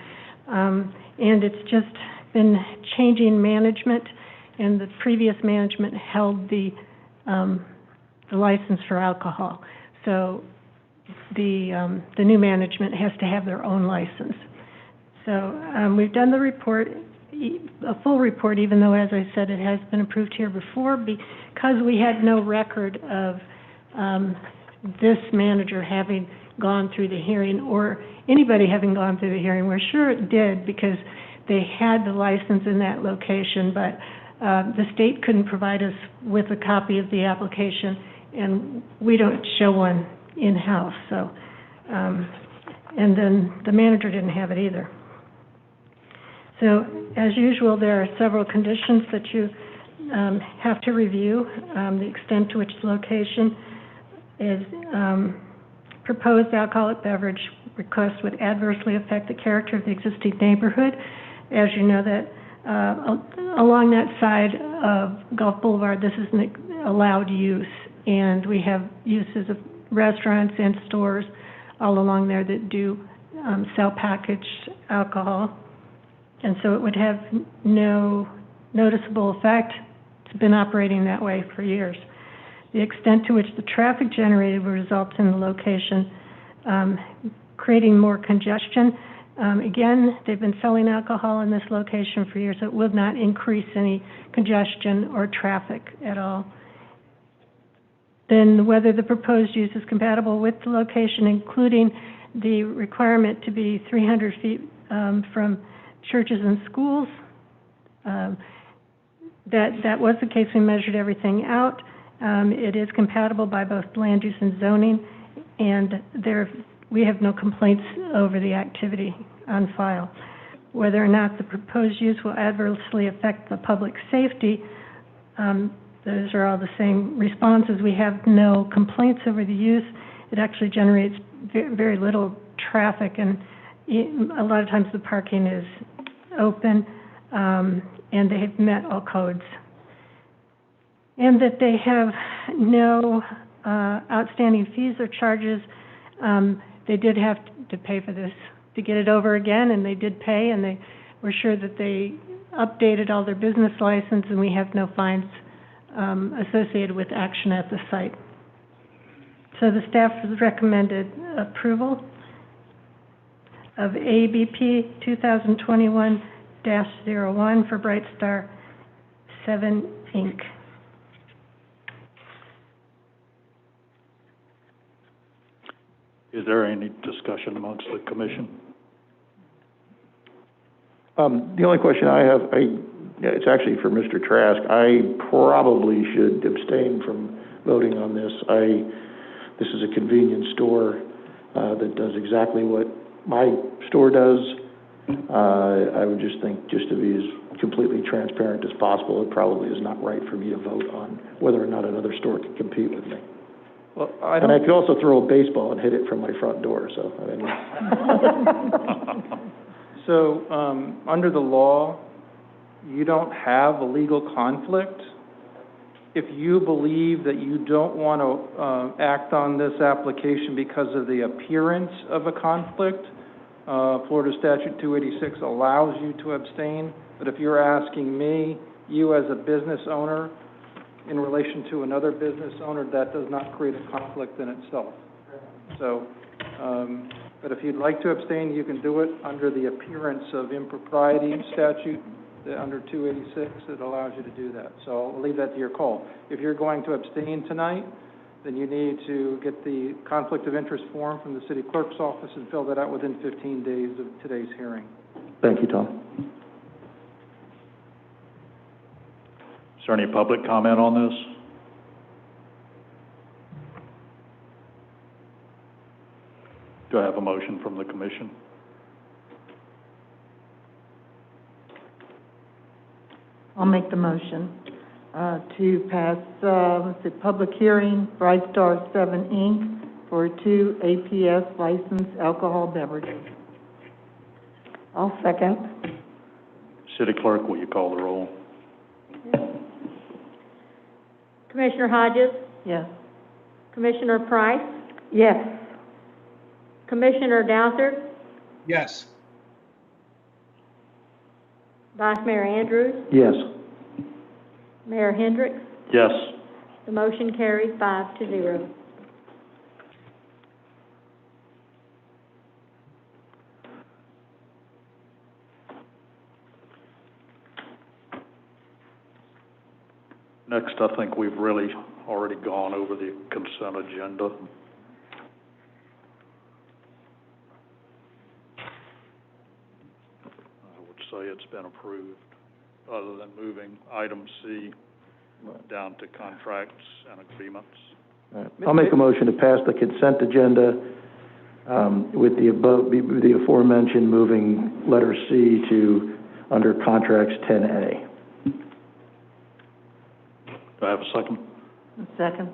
And it's just been changing management, and the previous management held the license for alcohol. So the new management has to have their own license. So we've done the report, a full report, even though, as I said, it has been approved here before, because we had no record of this manager having gone through the hearing or anybody having gone through the hearing. We're sure it did because they had the license in that location, but the state couldn't provide us with a copy of the application, and we don't show one in-house. So, and then the manager didn't have it either. So, as usual, there are several conditions that you have to review. The extent to which the location is proposed alcoholic beverage request would adversely affect the character of the existing neighborhood. As you know, that along that side of Gulf Boulevard, this is an allowed use, and we have uses of restaurants and stores all along there that do sell packaged alcohol. And so it would have no noticeable effect. It's been operating that way for years. The extent to which the traffic generated will result in the location creating more congestion. Again, they've been selling alcohol in this location for years, so it will not increase any congestion or traffic at all. Then whether the proposed use is compatible with the location, including the requirement to be 300 feet from churches and schools. That was the case. We measured everything out. It is compatible by both land use and zoning, and we have no complaints over the activity on file. Whether or not the proposed use will adversely affect the public safety, those are all the same responses. We have no complaints over the use. It actually generates very little traffic, and a lot of times the parking is open, and they have met all codes. And that they have no outstanding fees or charges. They did have to pay for this to get it over again, and they did pay, and they were sure that they updated all their business license, and we have no fines associated with action at the site. So the staff has recommended approval of ABP 2021-01 for Bright Star 7, Inc. Is there any discussion amongst the commission? The only question I have, Yeah, it's actually for Mr. Trask. I probably should abstain from voting on this. This is a convenience store that does exactly what my store does. I would just think, just to be as completely transparent as possible, it probably is not right for me to vote on whether or not another store can compete with me. Well, And I could also throw a baseball and hit it from my front door, so, I mean. So, under the law, you don't have a legal conflict. If you believe that you don't want to act on this application because of the appearance of a conflict, Florida Statute 286 allows you to abstain. But if you're asking me, you as a business owner, in relation to another business owner, that does not create a conflict in itself. So, but if you'd like to abstain, you can do it under the appearance of impropriety statute, under 286, it allows you to do that. So I'll leave that to your call. If you're going to abstain tonight, then you need to get the conflict of interest form from the city clerk's office and fill that out within 15 days of today's hearing. Thank you, Tom. Is there any public comment on this? Do I have a motion from the commission? I'll make the motion to pass the public hearing, Bright Star 7 Inc. for 2 APS licensed alcohol beverages. I'll second. City Clerk, will you call the roll? Commissioner Hodges? Yes. Commissioner Price? Yes. Commissioner Douthat? Yes. Vice Mayor Andrews? Yes. Mayor Hendricks? Yes. The motion carried 5-0. Next, I think we've really already gone over the consent agenda. I would say it's been approved, other than moving item C down to contracts and agreements. All right. I'll make a motion to pass the consent agenda with the aforementioned moving letter C to under contracts 10A. Do I have a second? Second.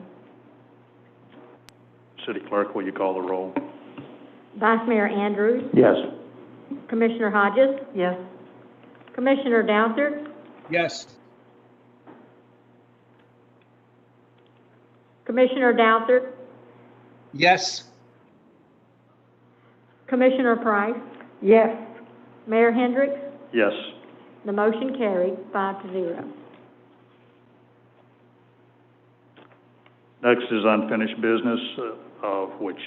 City Clerk, will you call the roll? Vice Mayor Andrews? Yes. Commissioner Hodges? Yes. Commissioner Douthat? Yes. Commissioner Douthat? Yes. Commissioner Price? Yes. Mayor Hendricks? Yes. The motion carried 5-0. Next is unfinished business, of which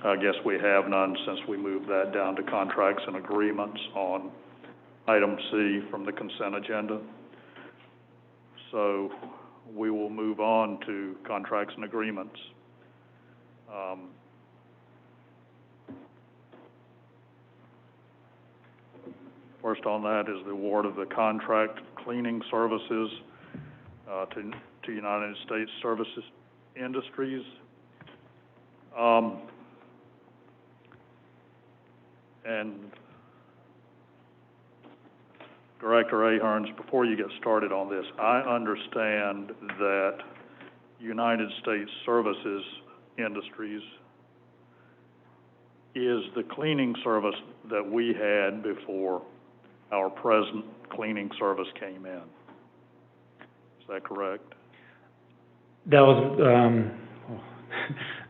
I guess we have none since we moved that down to contracts and agreements on item C from the consent agenda. So we will move on to contracts and agreements. First on that is the award of the contract cleaning services to United States Services Industries. And Director Aherns, before you get started on this, I understand that United States Services Industries is the cleaning service that we had before our present cleaning service came in. Is that correct? That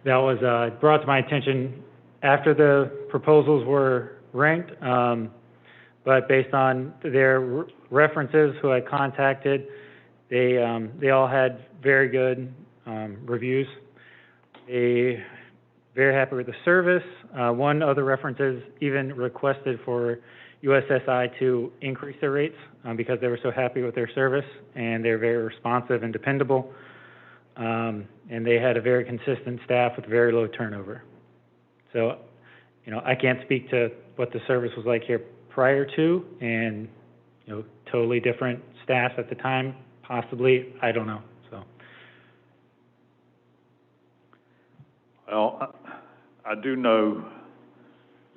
was brought to my attention after the proposals were ranked, but based on their references who I contacted, they all had very good reviews. They very happy with the service. One of the references even requested for USSI to increase their rates because they were so happy with their service, and they're very responsive and dependable. And they had a very consistent staff with very low turnover. So, I can't speak to what the service was like here prior to, and totally different staff at the time, possibly, I don't know, so. Well, I do know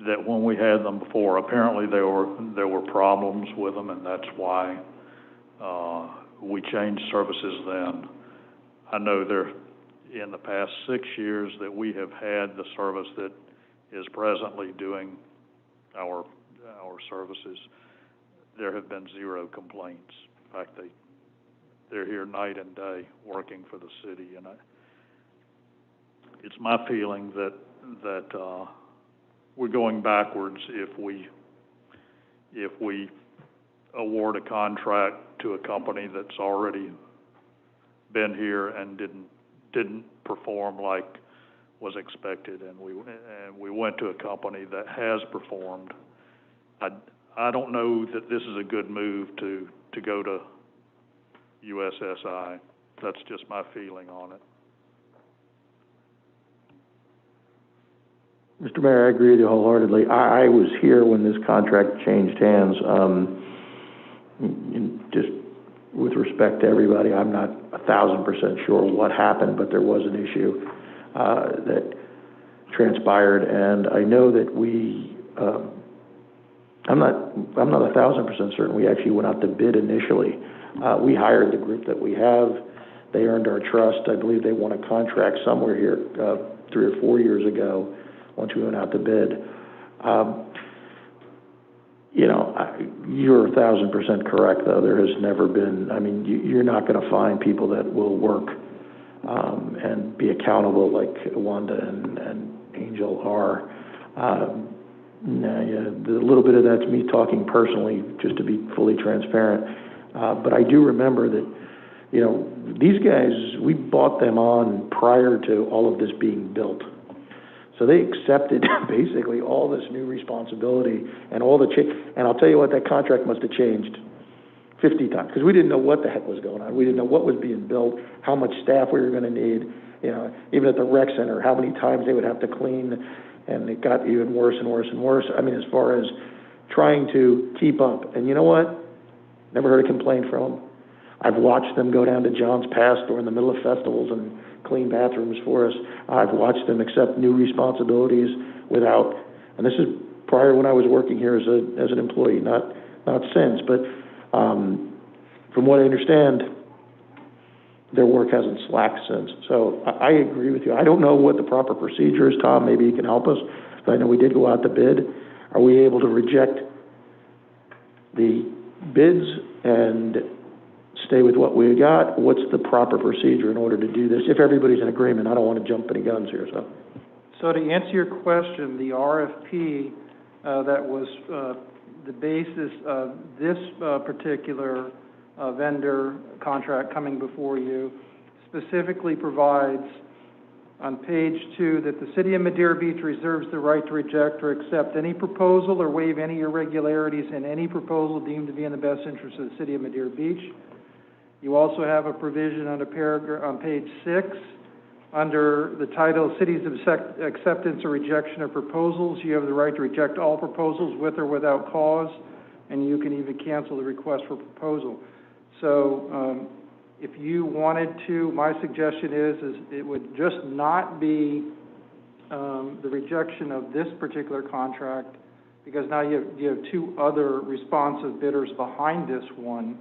that when we had them before, apparently there were problems with them, and that's why we changed services then. I know there, in the past 6 years that we have had the service that is presently doing our services, there have been 0 complaints. In fact, they're here night and day working for the city, and it's my feeling that we're going backwards if we award a contract to a company that's already been here and didn't perform like was expected, and we went to a company that has performed. I don't know that this is a good move to go to USSI. That's just my feeling on it. Mr. Mayor, I agree with you wholeheartedly. I was here when this contract changed hands. Just with respect to everybody, I'm not 1,000% sure what happened, but there was an issue that transpired, and I know that I'm not 1,000% certain we actually went out to bid initially. We hired the group that we have. They earned our trust. I believe they won a contract somewhere here 3 or 4 years ago once we went out to bid. You're 1,000% correct, though. There has never been, you're not going to find people that will work and be accountable like Wanda and Angel are. A little bit of that's me talking personally, just to be fully transparent. But I do remember that, these guys, we bought them on prior to all of this being built. So they accepted basically all this new responsibility and all the and I'll tell you what, that contract must have changed 50 times because we didn't know what the heck was going on. We didn't know what was being built, how much staff we were going to need. Even at the rec center, how many times they would have to clean, and it got even worse and worse and worse. As far as trying to keep up. And you know what? Never heard a complaint from them. I've watched them go down to John's Pass or in the middle of festivals and clean bathrooms for us. I've watched them accept new responsibilities without, and this is prior when I was working here as an employee, not since, but from what I understand, their work hasn't slacked since. So I agree with you. I don't know what the proper procedure is, Tom. Maybe you can help us. But I know we did go out to bid. Are we able to reject the bids and stay with what we got? What's the proper procedure in order to do this? If everybody's in agreement, I don't want to jump any guns here. So to answer your question, the RFP that was the basis of this particular vendor contract coming before you specifically provides on page 2 that the City of Madeira Beach reserves the right to reject or accept any proposal or waive any irregularities in any proposal deemed to be in the best interest of the City of Madeira Beach. You also have a provision on page 6 under the title Cities of Acceptance or Rejection of Proposals. You have the right to reject all proposals with or without cause, and you can even cancel the request for proposal. So if you wanted to, my suggestion is it would just not be the rejection of this particular contract, because now you have 2 other responsive bidders behind this one,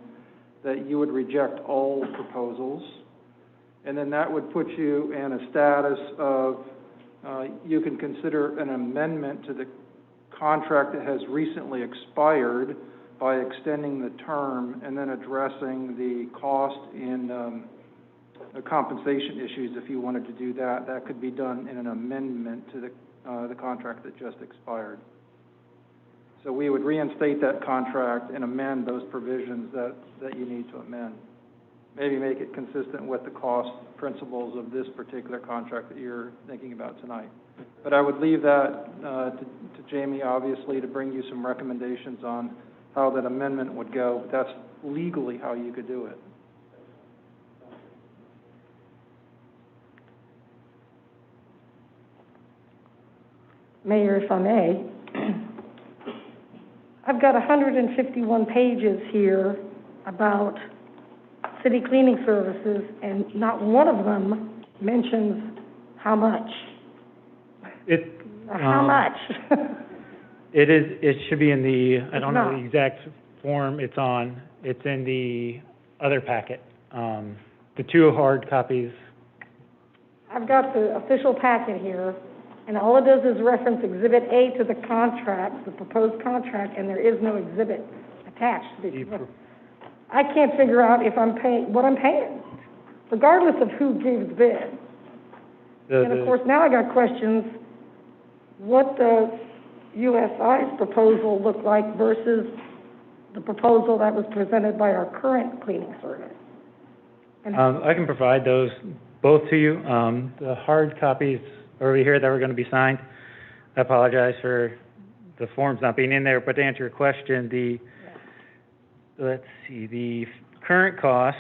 that you would reject all proposals. And then that would put you in a status of you can consider an amendment to the contract that has recently expired by extending the term and then addressing the cost and the compensation issues. If you wanted to do that, that could be done in an amendment to the contract that just expired. So we would reinstate that contract and amend those provisions that you need to amend. Maybe make it consistent with the cost principles of this particular contract that you're thinking about tonight. But I would leave that to Jamie, obviously, to bring you some recommendations on how that amendment would go. That's legally how you could do it. Mayor, if I may, I've got 151 pages here about city cleaning services, and not one of them mentions how much. How much? It should be in the, I don't know not. the exact form it's on. It's in the other packet. The two hard copies. I've got the official packet here, and all it does is reference Exhibit A to the contract, the proposed contract, and there is no exhibit attached to the I can't figure out if I'm paying, what I'm paying, regardless of who gave the bid. And of course, now I got questions, what does USI's proposal look like versus the proposal that was presented by our current cleaning service? And I can provide those both to you. The hard copies over here that were going to be signed, I apologize for the forms not being in there, but to answer your question, let's see, the current cost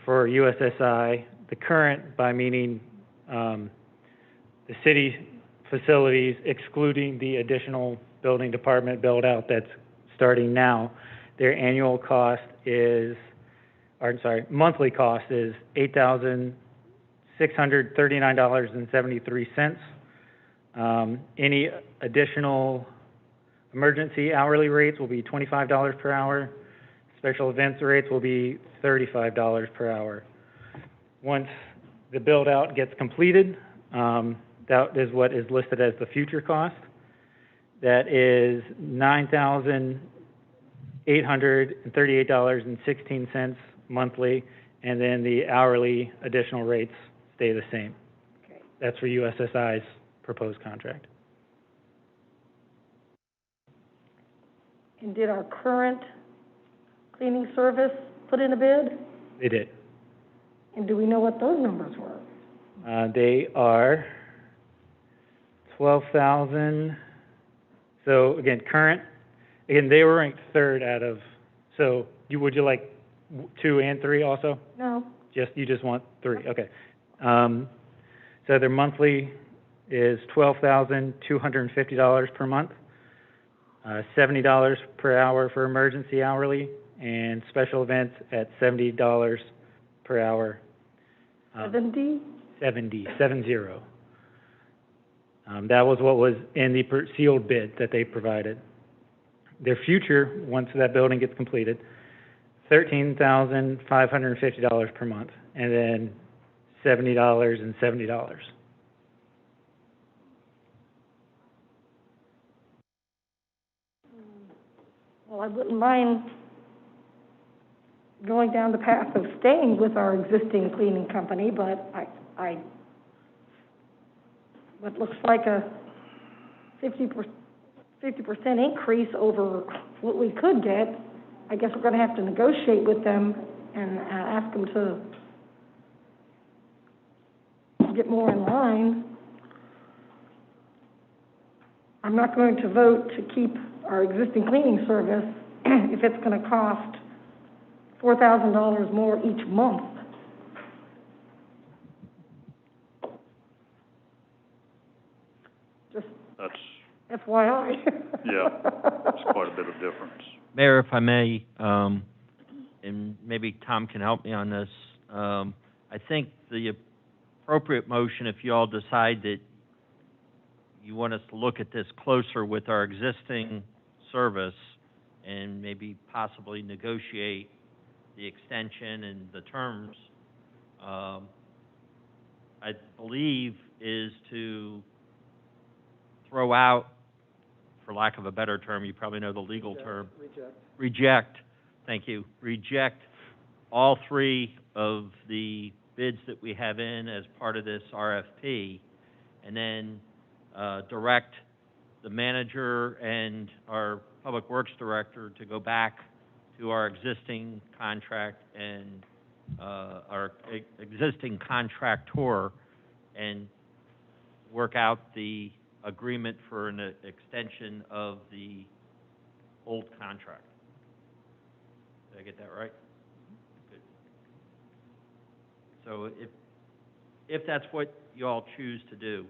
for USSI, the current by meaning the city facilities excluding the additional building department build out that's starting now, their annual cost is, or I'm sorry, monthly cost is $8,639.73. Any additional emergency hourly rates will be $25 per hour. Special events rates will be $35 per hour. Once the build out gets completed, that is what is listed as the future cost. That is $9,838.16 monthly, and then the hourly additional rates stay the same. Okay. That's for USSI's proposed contract. And did our current cleaning service put in a bid? They did. And do we know what those numbers were? They are 12,000. So again, they were ranked third out of, so would you like 2 and 3 also? No. You just want 3, okay. So their monthly is $12,250 per month, $70 per hour for emergency hourly, and special events at $70 per hour. 70? 70. That was what was in the sealed bid that they provided. Their future, once that building gets completed, $13,550 per month, and then $70 and $70. Well, I wouldn't mind going down the path of staying with our existing cleaning company, but what looks like a 50% increase over what we could get, I guess we're going to have to negotiate with them and ask them to get more in line. I'm not going to vote to keep our existing cleaning service if it's going to cost $4,000 more each month. Just That's, FYI. yeah, that's quite a bit of difference. Mayor, if I may, and maybe Tom can help me on this, I think the appropriate motion, if you all decide that you want us to look at this closer with our existing service and maybe possibly negotiate the extension and the terms, I believe is to throw out, for lack of a better term, you probably know the legal term. Reject. Thank you. Reject all 3 of the bids that we have in as part of this RFP, and then direct the manager and our Public Works Director to go back to our existing contract and our existing contractor and work out the agreement for an extension of the old contract. Did I get that right? Good. So if that's what you all choose to do,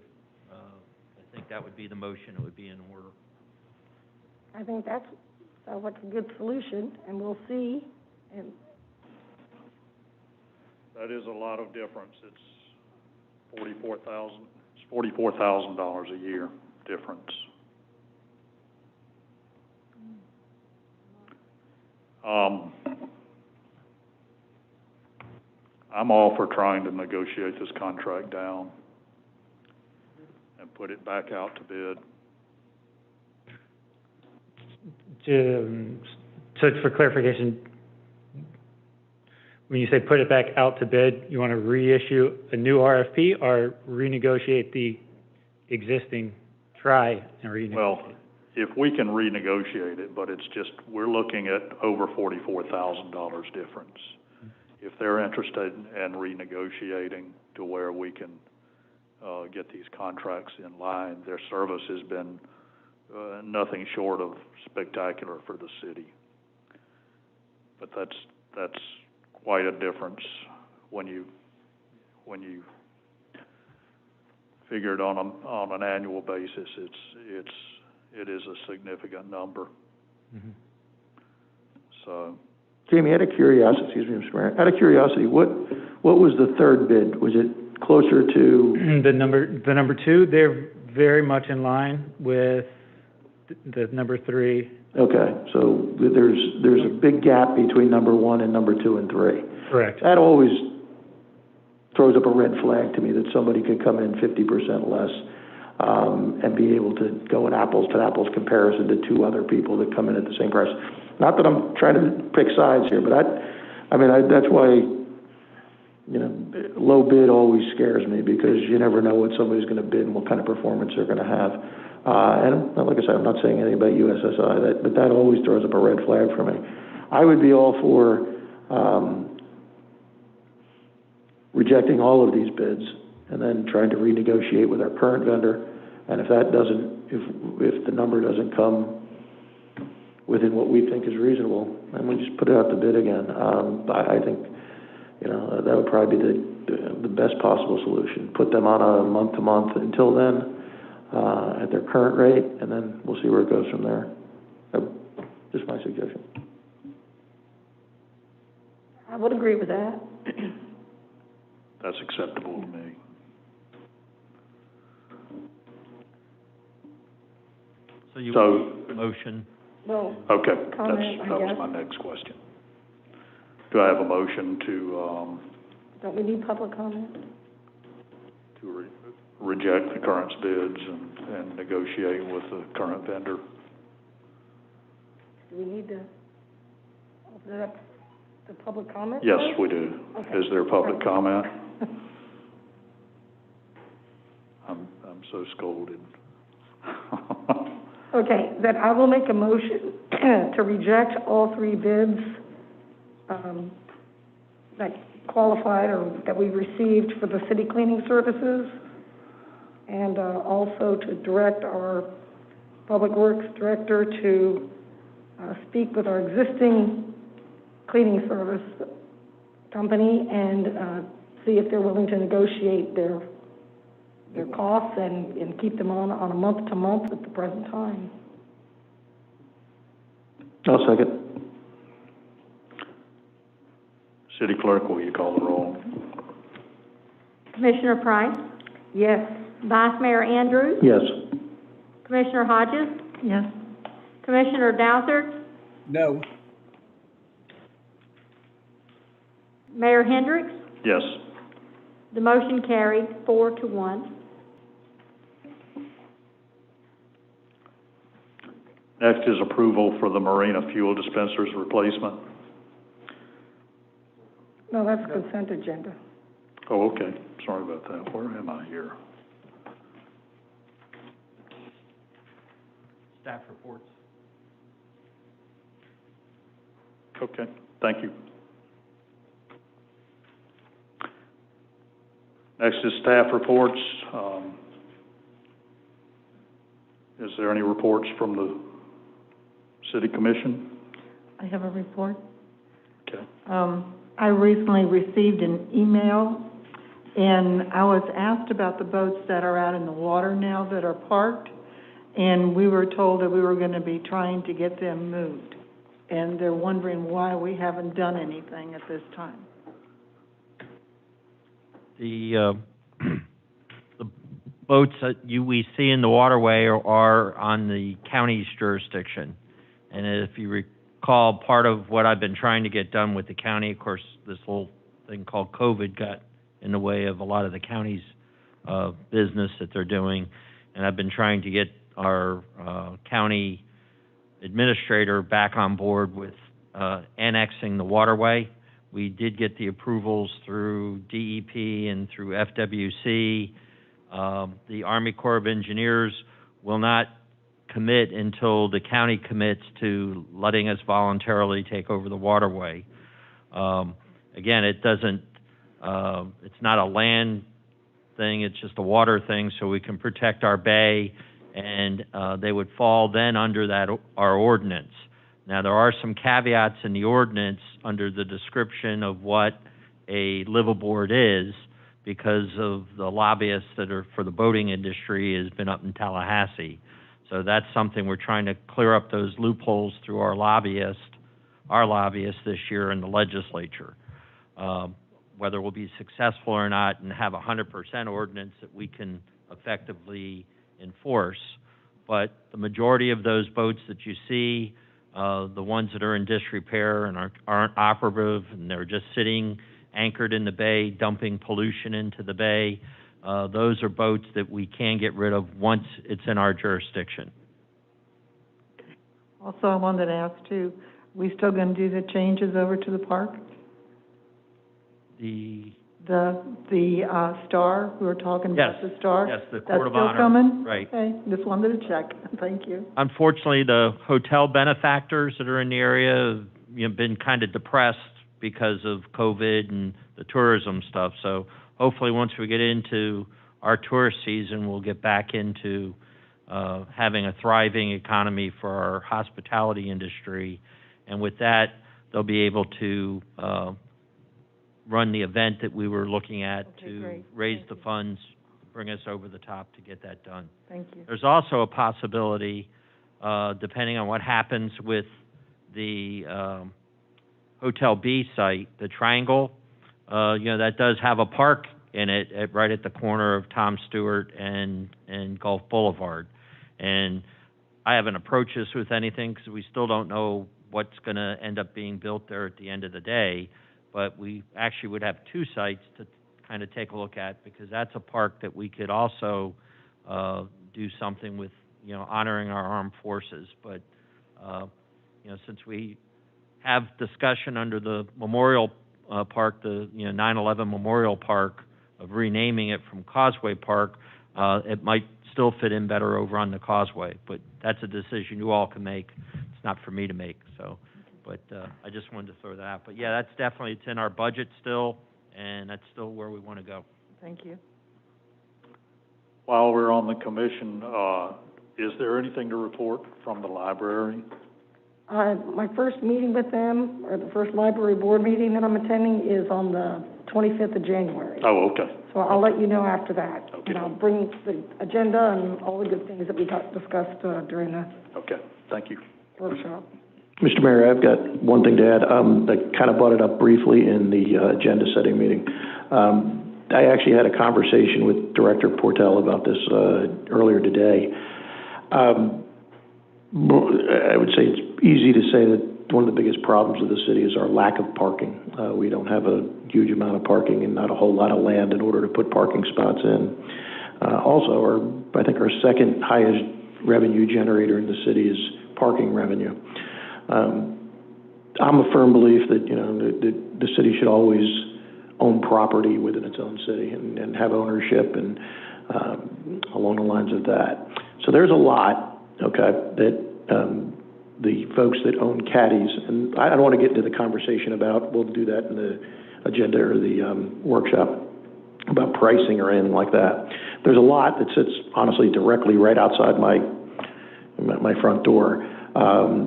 I think that would be the motion. It would be in order. I think that's Sounds like a good solution, and we'll see. And That is a lot of difference. It's $44,000 a year difference. I'm all for trying to negotiate this contract down and put it back out to bid. So for clarification, when you say put it back out to bid, you want to reissue a new RFP or renegotiate the existing, try and renegotiate? Well, if we can renegotiate it, but it's just, we're looking at over $44,000 difference. If they're interested in renegotiating to where we can get these contracts in line, their service has been nothing short of spectacular for the city. But that's quite a difference when you figure it on an annual basis. It is a significant number. Mm-hmm. So, Jamie, out of curiosity, excuse me, Mr. Mayor, out of curiosity, what was the third bid? Was it closer to? The number two, they're very much in line with the number three. Okay, so there's a big gap between number one and number two and three. Correct. That always throws up a red flag to me that somebody could come in 50% less and be able to go an apples to apples comparison to two other people that come in at the same price. Not that I'm trying to pick sides here, but that's why, low bid always scares me, because you never know what somebody's going to bid and what kind of performance they're going to have. And like I said, I'm not saying anything about USSI, but that always throws up a red flag for me. I would be all for rejecting all of these bids and then trying to renegotiate with our current vendor. And if that doesn't, if the number doesn't come within what we think is reasonable, then we just put it out to bid again. I think, that would probably be the best possible solution. Put them on a month-to-month until then, at their current rate, and then we'll see where it goes from there. Just my suggestion. I would agree with that. that's acceptable to me. So you motion? Well, Okay, comment, that was my next question. Do I have a motion to don't we need public comment? reject the current bids and negotiate with the current vendor? Do we need to open it up to public comment? Yes, we do. Okay. Is there public comment? I'm so scolded. Okay, then I will make a motion to reject all three bids that qualified or that we received for the city cleaning services, and also to direct our Public Works Director to speak with our existing cleaning service company and see if they're willing to negotiate their costs and keep them on a month-to-month at the present time. I'll second. City Clerk, will you call the roll? Commissioner Price? Yes. Vice Mayor Andrews? Yes. Commissioner Hodges? Yes. Commissioner Douthat? No. Mayor Hendricks? Yes. The motion carried 4-1. Next is approval for the Marina fuel dispensers replacement. No, that's consent agenda. Oh, okay. Sorry about that. Where am I here? Staff reports. Okay, thank you. Next is staff reports. Is there any reports from the City Commission? I have a report. Okay. I recently received an email, and I was asked about the boats that are out in the water now that are parked, and we were told that we were gonna be trying to get them moved. And they're wondering why we haven't done anything at this time. The boats that we see in the waterway are on the county's jurisdiction. And if you recall, part of what I've been trying to get done with the county, of course, this whole thing called COVID got in the way of a lot of the county's business that they're doing. And I've been trying to get our county administrator back on board with annexing the waterway. We did get the approvals through DEP and through FWC. The Army Corps of Engineers will not commit until the county commits to letting us voluntarily take over the waterway. Again, it doesn't, it's not a land thing, it's just a water thing, so we can protect our bay, and they would fall then under that, our ordinance. Now, there are some caveats in the ordinance under the description of what a liveaboard is, because of the lobbyists that are for the boating industry has been up in Tallahassee. So that's something we're trying to clear up, those loopholes through our lobbyists this year in the legislature. Whether we'll be successful or not and have 100% ordinance that we can effectively enforce. But the majority of those boats that you see, the ones that are in disrepair and aren't operative and they're just sitting anchored in the bay, dumping pollution into the bay, those are boats that we can get rid of once it's in our jurisdiction. Also, I wanted to ask too, we still gonna do the changes over to the park? The Star, we were talking about the Star? Yes, the Court of Honor. That's still coming? Right. Okay, just wanted to check. Thank you. Unfortunately, the hotel benefactors that are in the area have been kind of depressed because of COVID and the tourism stuff. So hopefully once we get into our tourist season, we'll get back into having a thriving economy for our hospitality industry. And with that, they'll be able to run the event that we were looking at raise the funds, bring us over the top to get that done. Thank you. There's also a possibility, depending on what happens with the Hotel B site, the Triangle, that does have a park in it right at the corner of Tom Stewart and Gulf Boulevard. And I haven't approached this with anything because we still don't know what's going to end up being built there at the end of the day. But we actually would have two sites to kind of take a look at, because that's a park that we could also do something with, honoring our armed forces. But, since we have discussion under the Memorial Park, the 9/11 Memorial Park, of renaming it from Causeway Park, it might still fit in better over on the Causeway. But that's a decision you all can make. It's not for me to make. So, but I just wanted to throw that out. But yeah, that's definitely, it's in our budget still, and that's still where we want to go. Thank you. While we're on the commission, is there anything to report from the library? My first meeting with them, or the first library board meeting that I'm attending, is on the 25th of January. Oh, okay. So I'll let you know after that. Okay. And I'll bring the agenda and all the good things that we discussed during the Okay, thank you. workshop. Mr. Mayor, I've got one thing to add. I kind of brought it up briefly in the agenda setting meeting. I actually had a conversation with Director Portell about this earlier today. I would say it's easy to say that one of the biggest problems of the city is our lack of parking. We don't have a huge amount of parking and not a whole lot of land in order to put parking spots in. Also, I think our second highest revenue generator in the city is parking revenue. I'm a firm belief that, the city should always own property within its own city and have ownership and along the lines of that. So there's a lot, that the folks that own caddies, and I don't want to get into the conversation about, we'll do that in the agenda or the workshop, about pricing or anything like that. There's a lot that sits, honestly, directly right outside my front door.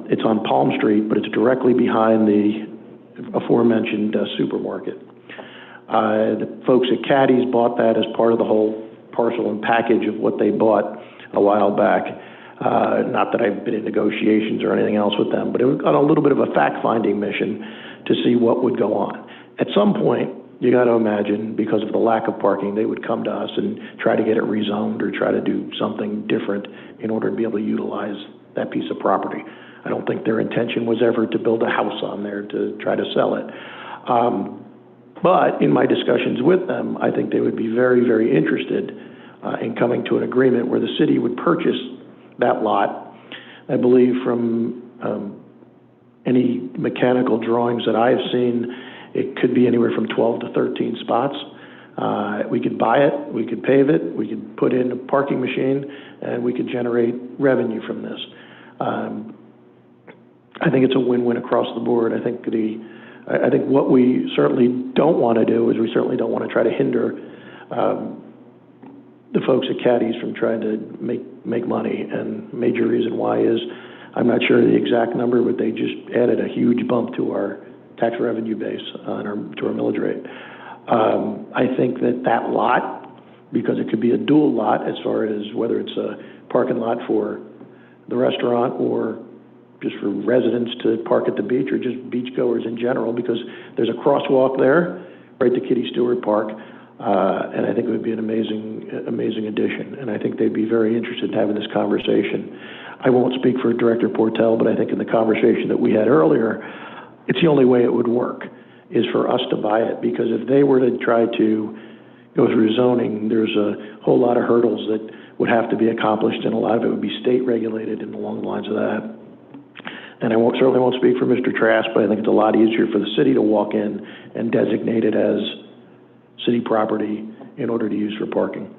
It's on Palm Street, but it's directly behind the aforementioned supermarket. The folks at Caddy's bought that as part of the whole parcel and package of what they bought a while back. Not that I've been in negotiations or anything else with them, but it was on a little bit of a fact-finding mission to see what would go on. At some point, you got to imagine, because of the lack of parking, they would come to us and try to get it rezoned or try to do something different in order to be able to utilize that piece of property. I don't think their intention was ever to build a house on there to try to sell it. But in my discussions with them, I think they would be very, very interested in coming to an agreement where the city would purchase that lot. I believe from any mechanical drawings that I've seen, it could be anywhere from 12 to 13 spots. We could buy it, we could pave it, we could put in a parking machine, and we could generate revenue from this. I think it's a win-win across the board. I think what we certainly don't want to do is we certainly don't want to try to hinder the folks at Caddy's from trying to make money. And major reason why is, I'm not sure the exact number, but they just added a huge bump to our tax revenue base to our millage rate. I think that lot, because it could be a dual lot as far as whether it's a parking lot for the restaurant or just for residents to park at the beach or just beachgoers in general, because there's a crosswalk there right to Kitty Stewart Park, and I think it would be an amazing addition, and I think they'd be very interested in having this conversation. I won't speak for Director Portell, but I think in the conversation that we had earlier, it's the only way it would work is for us to buy it, because if they were to try to go through zoning, there's a whole lot of hurdles that would have to be accomplished, and a lot of it would be state regulated and along the lines of that. And I certainly won't speak for Mr. Trask, but I think it's a lot easier for the city to walk in and designate it as city property in order to use for parking.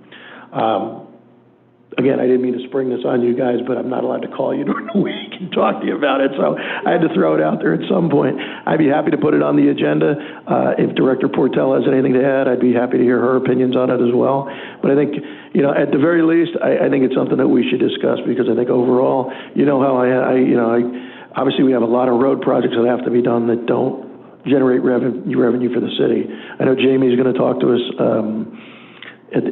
Again, I didn't mean to spring this on you guys, but I'm not allowed to call you during the week and talk to you about it, so I had to throw it out there at some point. I'd be happy to put it on the agenda. If Director Portell has anything to add, I'd be happy to hear her opinions on it as well. But I think, at the very least, I think it's something that we should discuss, because I think overall, how obviously we have a lot of road projects that have to be done that don't generate revenue for the city. I know Jamie's going to talk to us at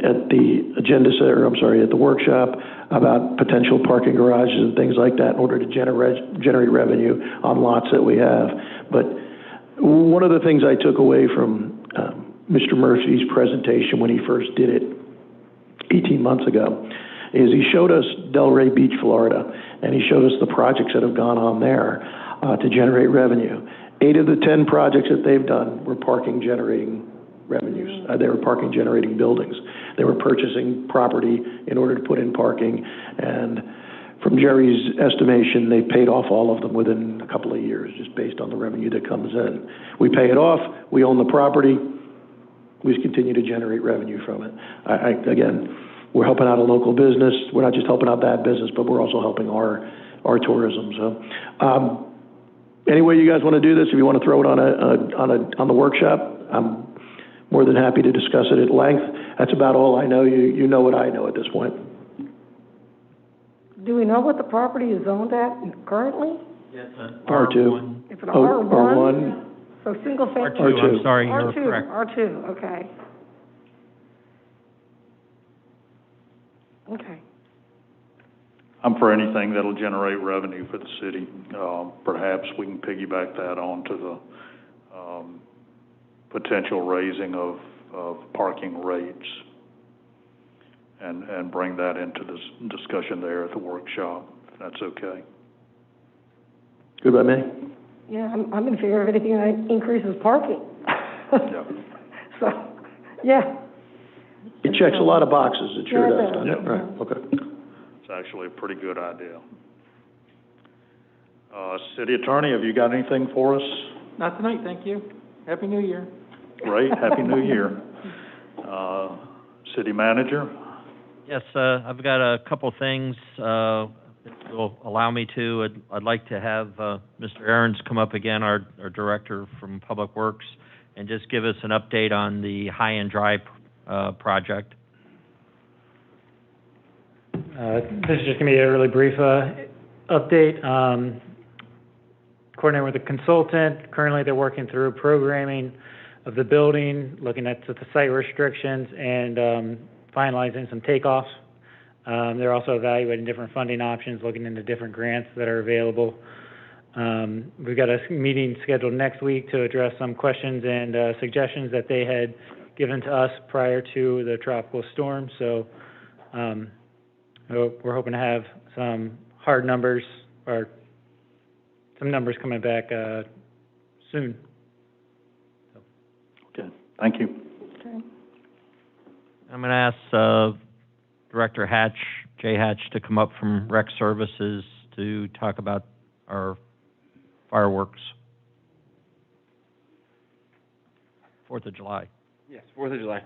the workshop about potential parking garages and things like that in order to generate revenue on lots that we have. But one of the things I took away from Mr. Murphy's presentation when he first did it 18 months ago is he showed us Delray Beach, Florida, and he showed us the projects that have gone on there to generate revenue. 8 of the 10 projects that they've done were parking generating revenues. They were parking generating buildings. They were purchasing property in order to put in parking, and from Jerry's estimation, they paid off all of them within a couple of years, just based on the revenue that comes in. We pay it off, we own the property, we just continue to generate revenue from it. Again, we're helping out a local business. We're not just helping out that business, but we're also helping our tourism. So, any way you guys want to do this, if you want to throw it on the workshop, I'm more than happy to discuss it at length. That's about all I know. You know what I know at this point. Do we know what the property is zoned at currently? Yes, R2. It's an R1? R1. So single family? R2, I'm sorry, R2, you're correct. R2, okay. Okay. I'm for anything that'll generate revenue for the city. Perhaps we can piggyback that on to the potential raising of parking rates and bring that into this discussion there at the workshop, if that's okay. Good by me. Yeah, I'm in favor of anything that increases parking. Yeah. So, yeah. It checks a lot of boxes. It sure Yeah, it does, doesn't it? does. Right, okay. It's actually a pretty good idea. City Attorney, have you got anything for us? Not tonight, thank you. Happy New Year. Great, Happy New Year. City Manager? Yes, I've got a couple things, if you'll allow me to. I'd like to have Mr. Aarons come up again, our Director from Public Works, and just give us an update on the High and Dry project. This is just going to be a really brief update. Coordinating with the consultant, currently they're working through programming of the building, looking at the site restrictions, and finalizing some takeoffs. They're also evaluating different funding options, looking into different grants that are available. We've got a meeting scheduled next week to address some questions and suggestions that they had given to us prior to the tropical storm. So we're hoping to have some hard numbers or some numbers coming back soon. Okay, thank you. Okay. I'm going to ask Director Hatch, Jay Hatch, to come up from Rec Services to talk about our fireworks. 4th of July. Yes, 4th of July.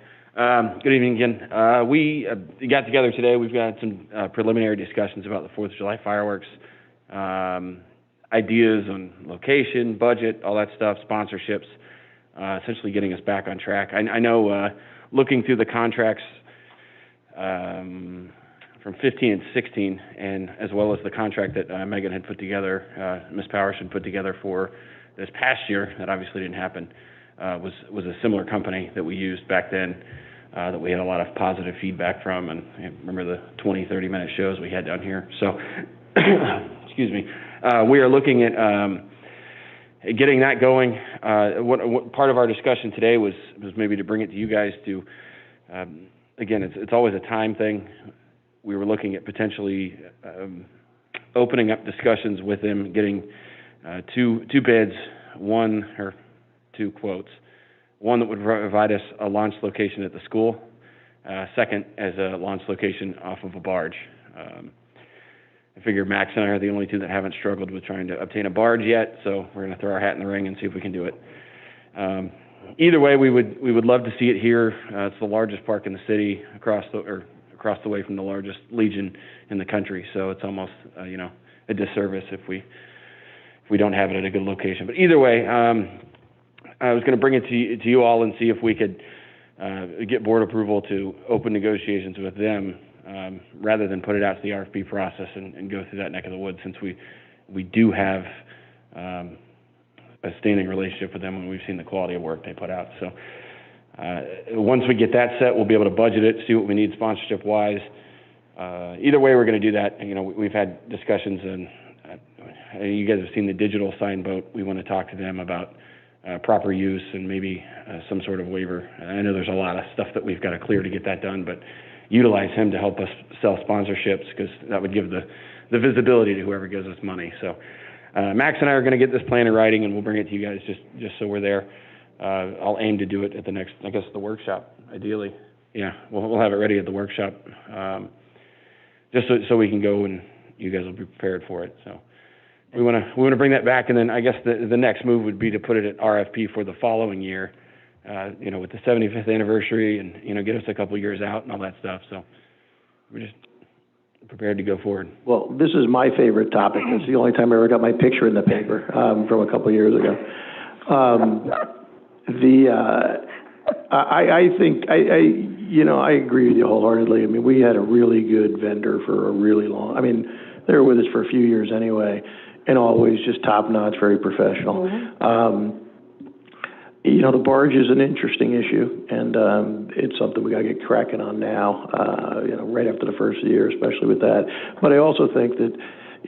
Good evening again. We got together today. We've got some preliminary discussions about the 4th of July fireworks, ideas on location, budget, all that stuff, sponsorships, essentially getting us back on track. I know looking through the contracts from 15 and 16, and as well as the contract that Megan had put together, Ms. Powers had put together for this past year, that obviously didn't happen, was a similar company that we used back then, that we had a lot of positive feedback from, and I remember the 20, 30-minute shows we had down here. So, excuse me. We are looking at getting that going. What part of our discussion today was maybe to bring it to you guys to, again, it's always a time thing. We were looking at potentially opening up discussions with them, getting two bids, one or two quotes. One that would provide us a launch location at the school, second as a launch location off of a barge. I figure Max and I are the only two that haven't struggled with trying to obtain a barge yet, so we're going to throw our hat in the ring and see if we can do it. Either way, we would love to see it here. It's the largest park in the city, across the way from the largest Legion in the country. So it's almost a disservice if we don't have it at a good location. But either way, I was going to bring it to you all and see if we could get board approval to open negotiations with them, rather than put it out to the RFP process and go through that neck of the woods, since we do have a standing relationship with them when we've seen the quality of work they put out. So once we get that set, we'll be able to budget it, see what we need sponsorship wise. Either way, we're going to do that. We've had discussions, and you guys have seen the digital sign boat. We want to talk to them about proper use and maybe some sort of waiver. I know there's a lot of stuff that we've got to clear to get that done, but utilize him to help us sell sponsorships, because that would give the visibility to whoever gives us money. So Max and I are going to get this plan in writing, and we'll bring it to you guys just so we're there. I'll aim to do it at the next, I guess, the workshop, ideally. Yeah, we'll have it ready at the workshop, just so we can go and you guys will be prepared for it. So we want to bring that back, and then I guess the next move would be to put it at RFP for the following year, with the 75th anniversary, and get us a couple years out and all that stuff. So we're just prepared to go forward. Well, this is my favorite topic. It's the only time I ever got my picture in the paper, from a couple years ago. I think, I agree with you wholeheartedly. I mean, we had a really good vendor for a really long, they were with us for a few years anyway, and always just top-notch, very professional. Mm-hmm. The barge is an interesting issue, and it's something we got to get cracking on now, right after the first year, especially with that. But I also think that,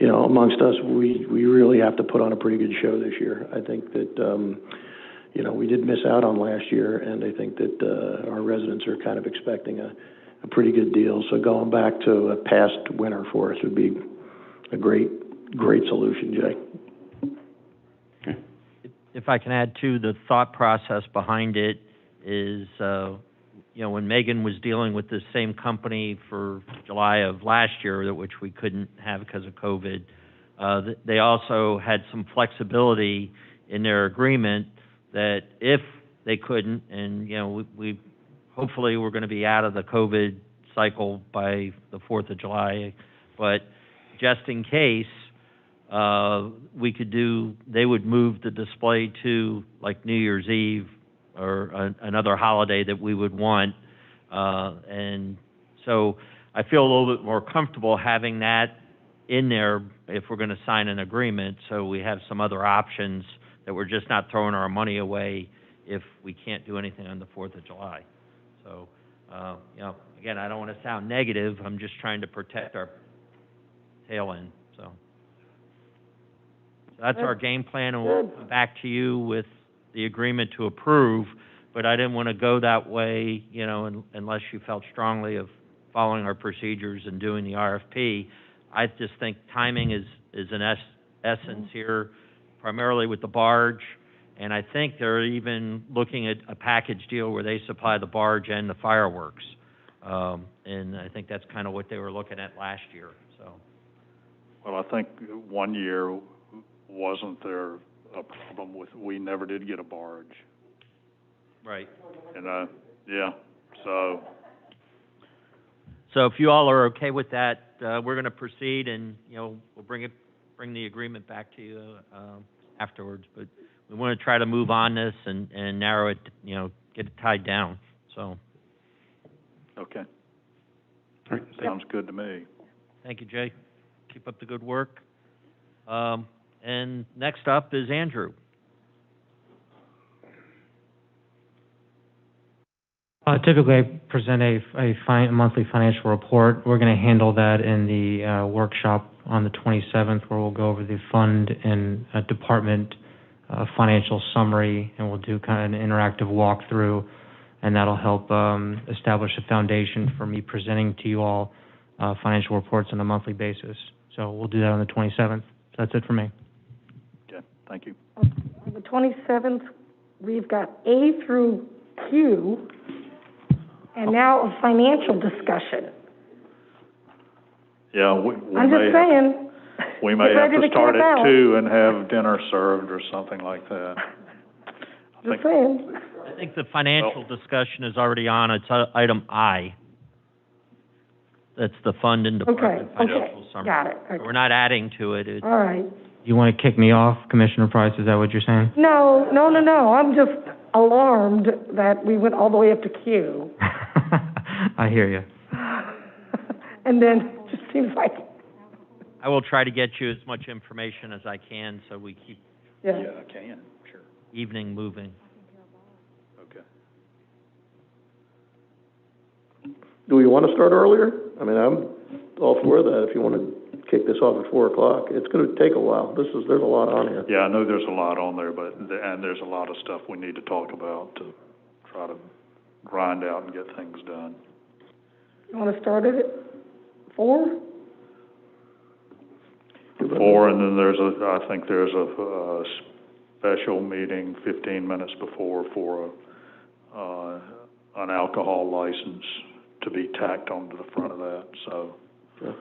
amongst us, we really have to put on a pretty good show this year. I think that, we did miss out on last year, and I think that our residents are kind of expecting a pretty good deal. So going back to a past winner for us would be a great solution, Jay. If I can add to the thought process behind it is, when Megan was dealing with the same company for July of last year, which we couldn't have because of COVID, they also had some flexibility in their agreement that if they couldn't, and we hopefully we're going to be out of the COVID cycle by the 4th of July, but just in case, they would move the display to like New Year's Eve or another holiday that we would want. And so I feel a little bit more comfortable having that in there if we're going to sign an agreement, so we have some other options that we're just not throwing our money away if we can't do anything on the 4th of July. So, again, I don't want to sound negative, I'm just trying to protect our tail end, so. So that's our game plan, and we'll come back to you with the agreement to approve, but I didn't want to go that way, you know, unless you felt strongly of following our procedures and doing the RFP. I just think timing is an essence here, primarily with the barge, and I think they're even looking at a package deal where they supply the barge and the fireworks. And I think that's kind of what they were looking at last year, so. Well, I think one year wasn't there a problem with, we never did get a barge. Right. And, yeah, so. So if you all are okay with that, we're going to proceed, and, you know, we'll bring the agreement back to you afterwards. But we want to try to move on this and narrow it, you know, get it tied down, so. Okay. All right. Sounds good to me. Thank you, Jay. Keep up the good work. And next up is Andrew. Typically, I present a monthly financial report. We're going to handle that in the workshop on the 27th, where we'll go over the fund and department financial summary, and we'll do kind of an interactive walkthrough, and that'll help establish a foundation for me presenting to you all financial reports on a monthly basis. So we'll do that on the 27th. That's it for me. Okay, thank you. On the 27th, we've got A through Q, and now a financial discussion. Yeah, I'm just saying. We may Get have ready to to start camp at out. 2 and have dinner served or something like that. Just saying. I think the financial discussion is already on. It's item I. That's the fund and department financial summary. Got it. So we're not adding to it. It's, All right. You want to kick me off, Commissioner Price? Is that what you're saying? No. I'm just alarmed that we went all the way up to Q. I hear you. And then it just seems like, I will try to get you as much information as I can so we keep yeah. I can, sure. evening moving. Okay. Do we want to start earlier? I mean, I'm all for that if you want to kick this off at 4 o'clock. It's going to take a while. There's a lot on here. Yeah, I know there's a lot on there, and there's a lot of stuff we need to talk about to try to grind out and get things done. You want to start it at 4? 4, and then I think there's a special meeting 15 minutes before for an alcohol license to be tacked onto the front of that, so. Yeah.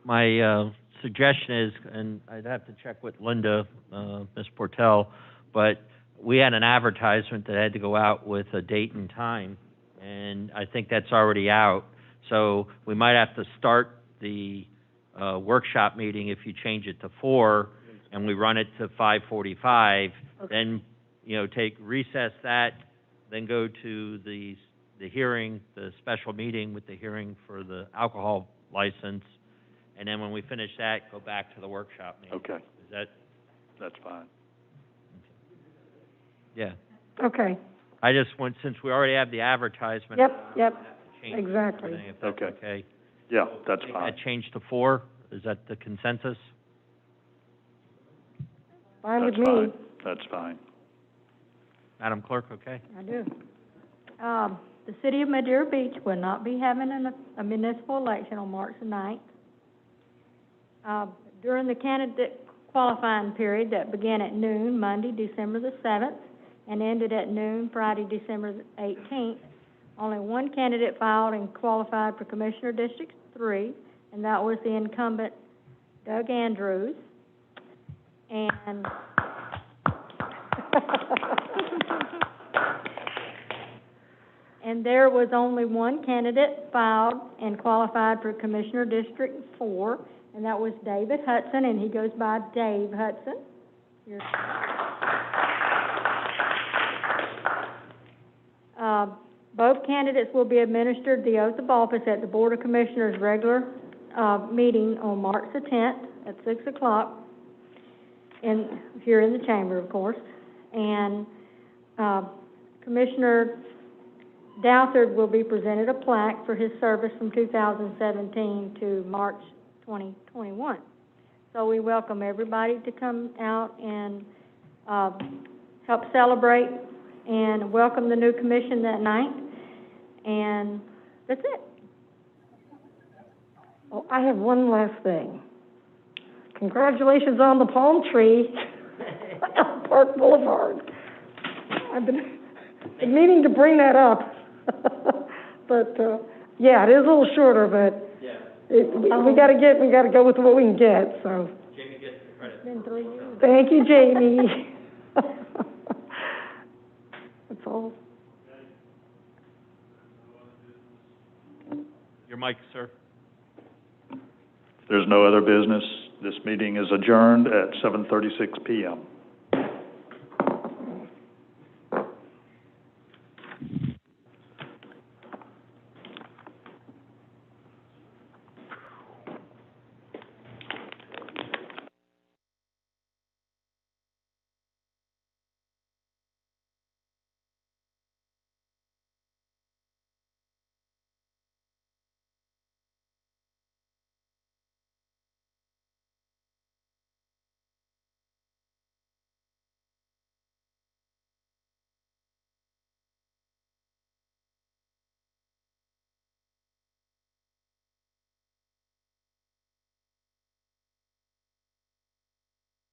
My suggestion is, and I'd have to check with Linda, Ms. Portel, but we had an advertisement that had to go out with a date and time, and I think that's already out. So we might have to start the workshop meeting if you change it to 4, and we run it to 5:45. Okay. Then, you know, recess that, then go to the hearing, the special meeting with the hearing for the alcohol license, and then when we finish that, go back to the workshop meeting. Okay. That's fine. Yeah. Okay. I just want, since we already have the advertisement. Yep, change exactly. everything, if that's okay. Yeah, that's fine. That changed to 4, is that the consensus? Fine with That's me. fine. That's fine. Madam Clerk, okay? I do. The city of Madeira Beach will not be having a municipal election on March the 9th. During the candidate qualifying period that began at noon, Monday, December the 7th, and ended at noon, Friday, December the 18th, only one candidate filed and qualified for Commissioner District 3, and that was the incumbent Doug Andrews. And and there was only one candidate filed and qualified for Commissioner District 4, and that was David Hudson, and he goes by Dave Hudson. Both candidates will be administered the oath of office at the Board of Commissioners' regular meeting on March the 10th at 6 o'clock, here in the chamber, of course. And Commissioner Douthard will be presented a plaque for his service from 2017 to March 2021. So we welcome everybody to come out and help celebrate and welcome the new commission that night. And that's it. Oh, I have one last thing. Congratulations on the palm tree on Park Boulevard. I've been meaning to bring that up. But, yeah, it is a little shorter, but we gotta go with what we can get, so. Jamie gets the credit. It's been 3 years. Thank you, Jamie. That's all. Your mic, sir. If there's no other business, this meeting is adjourned at 7:36 PM.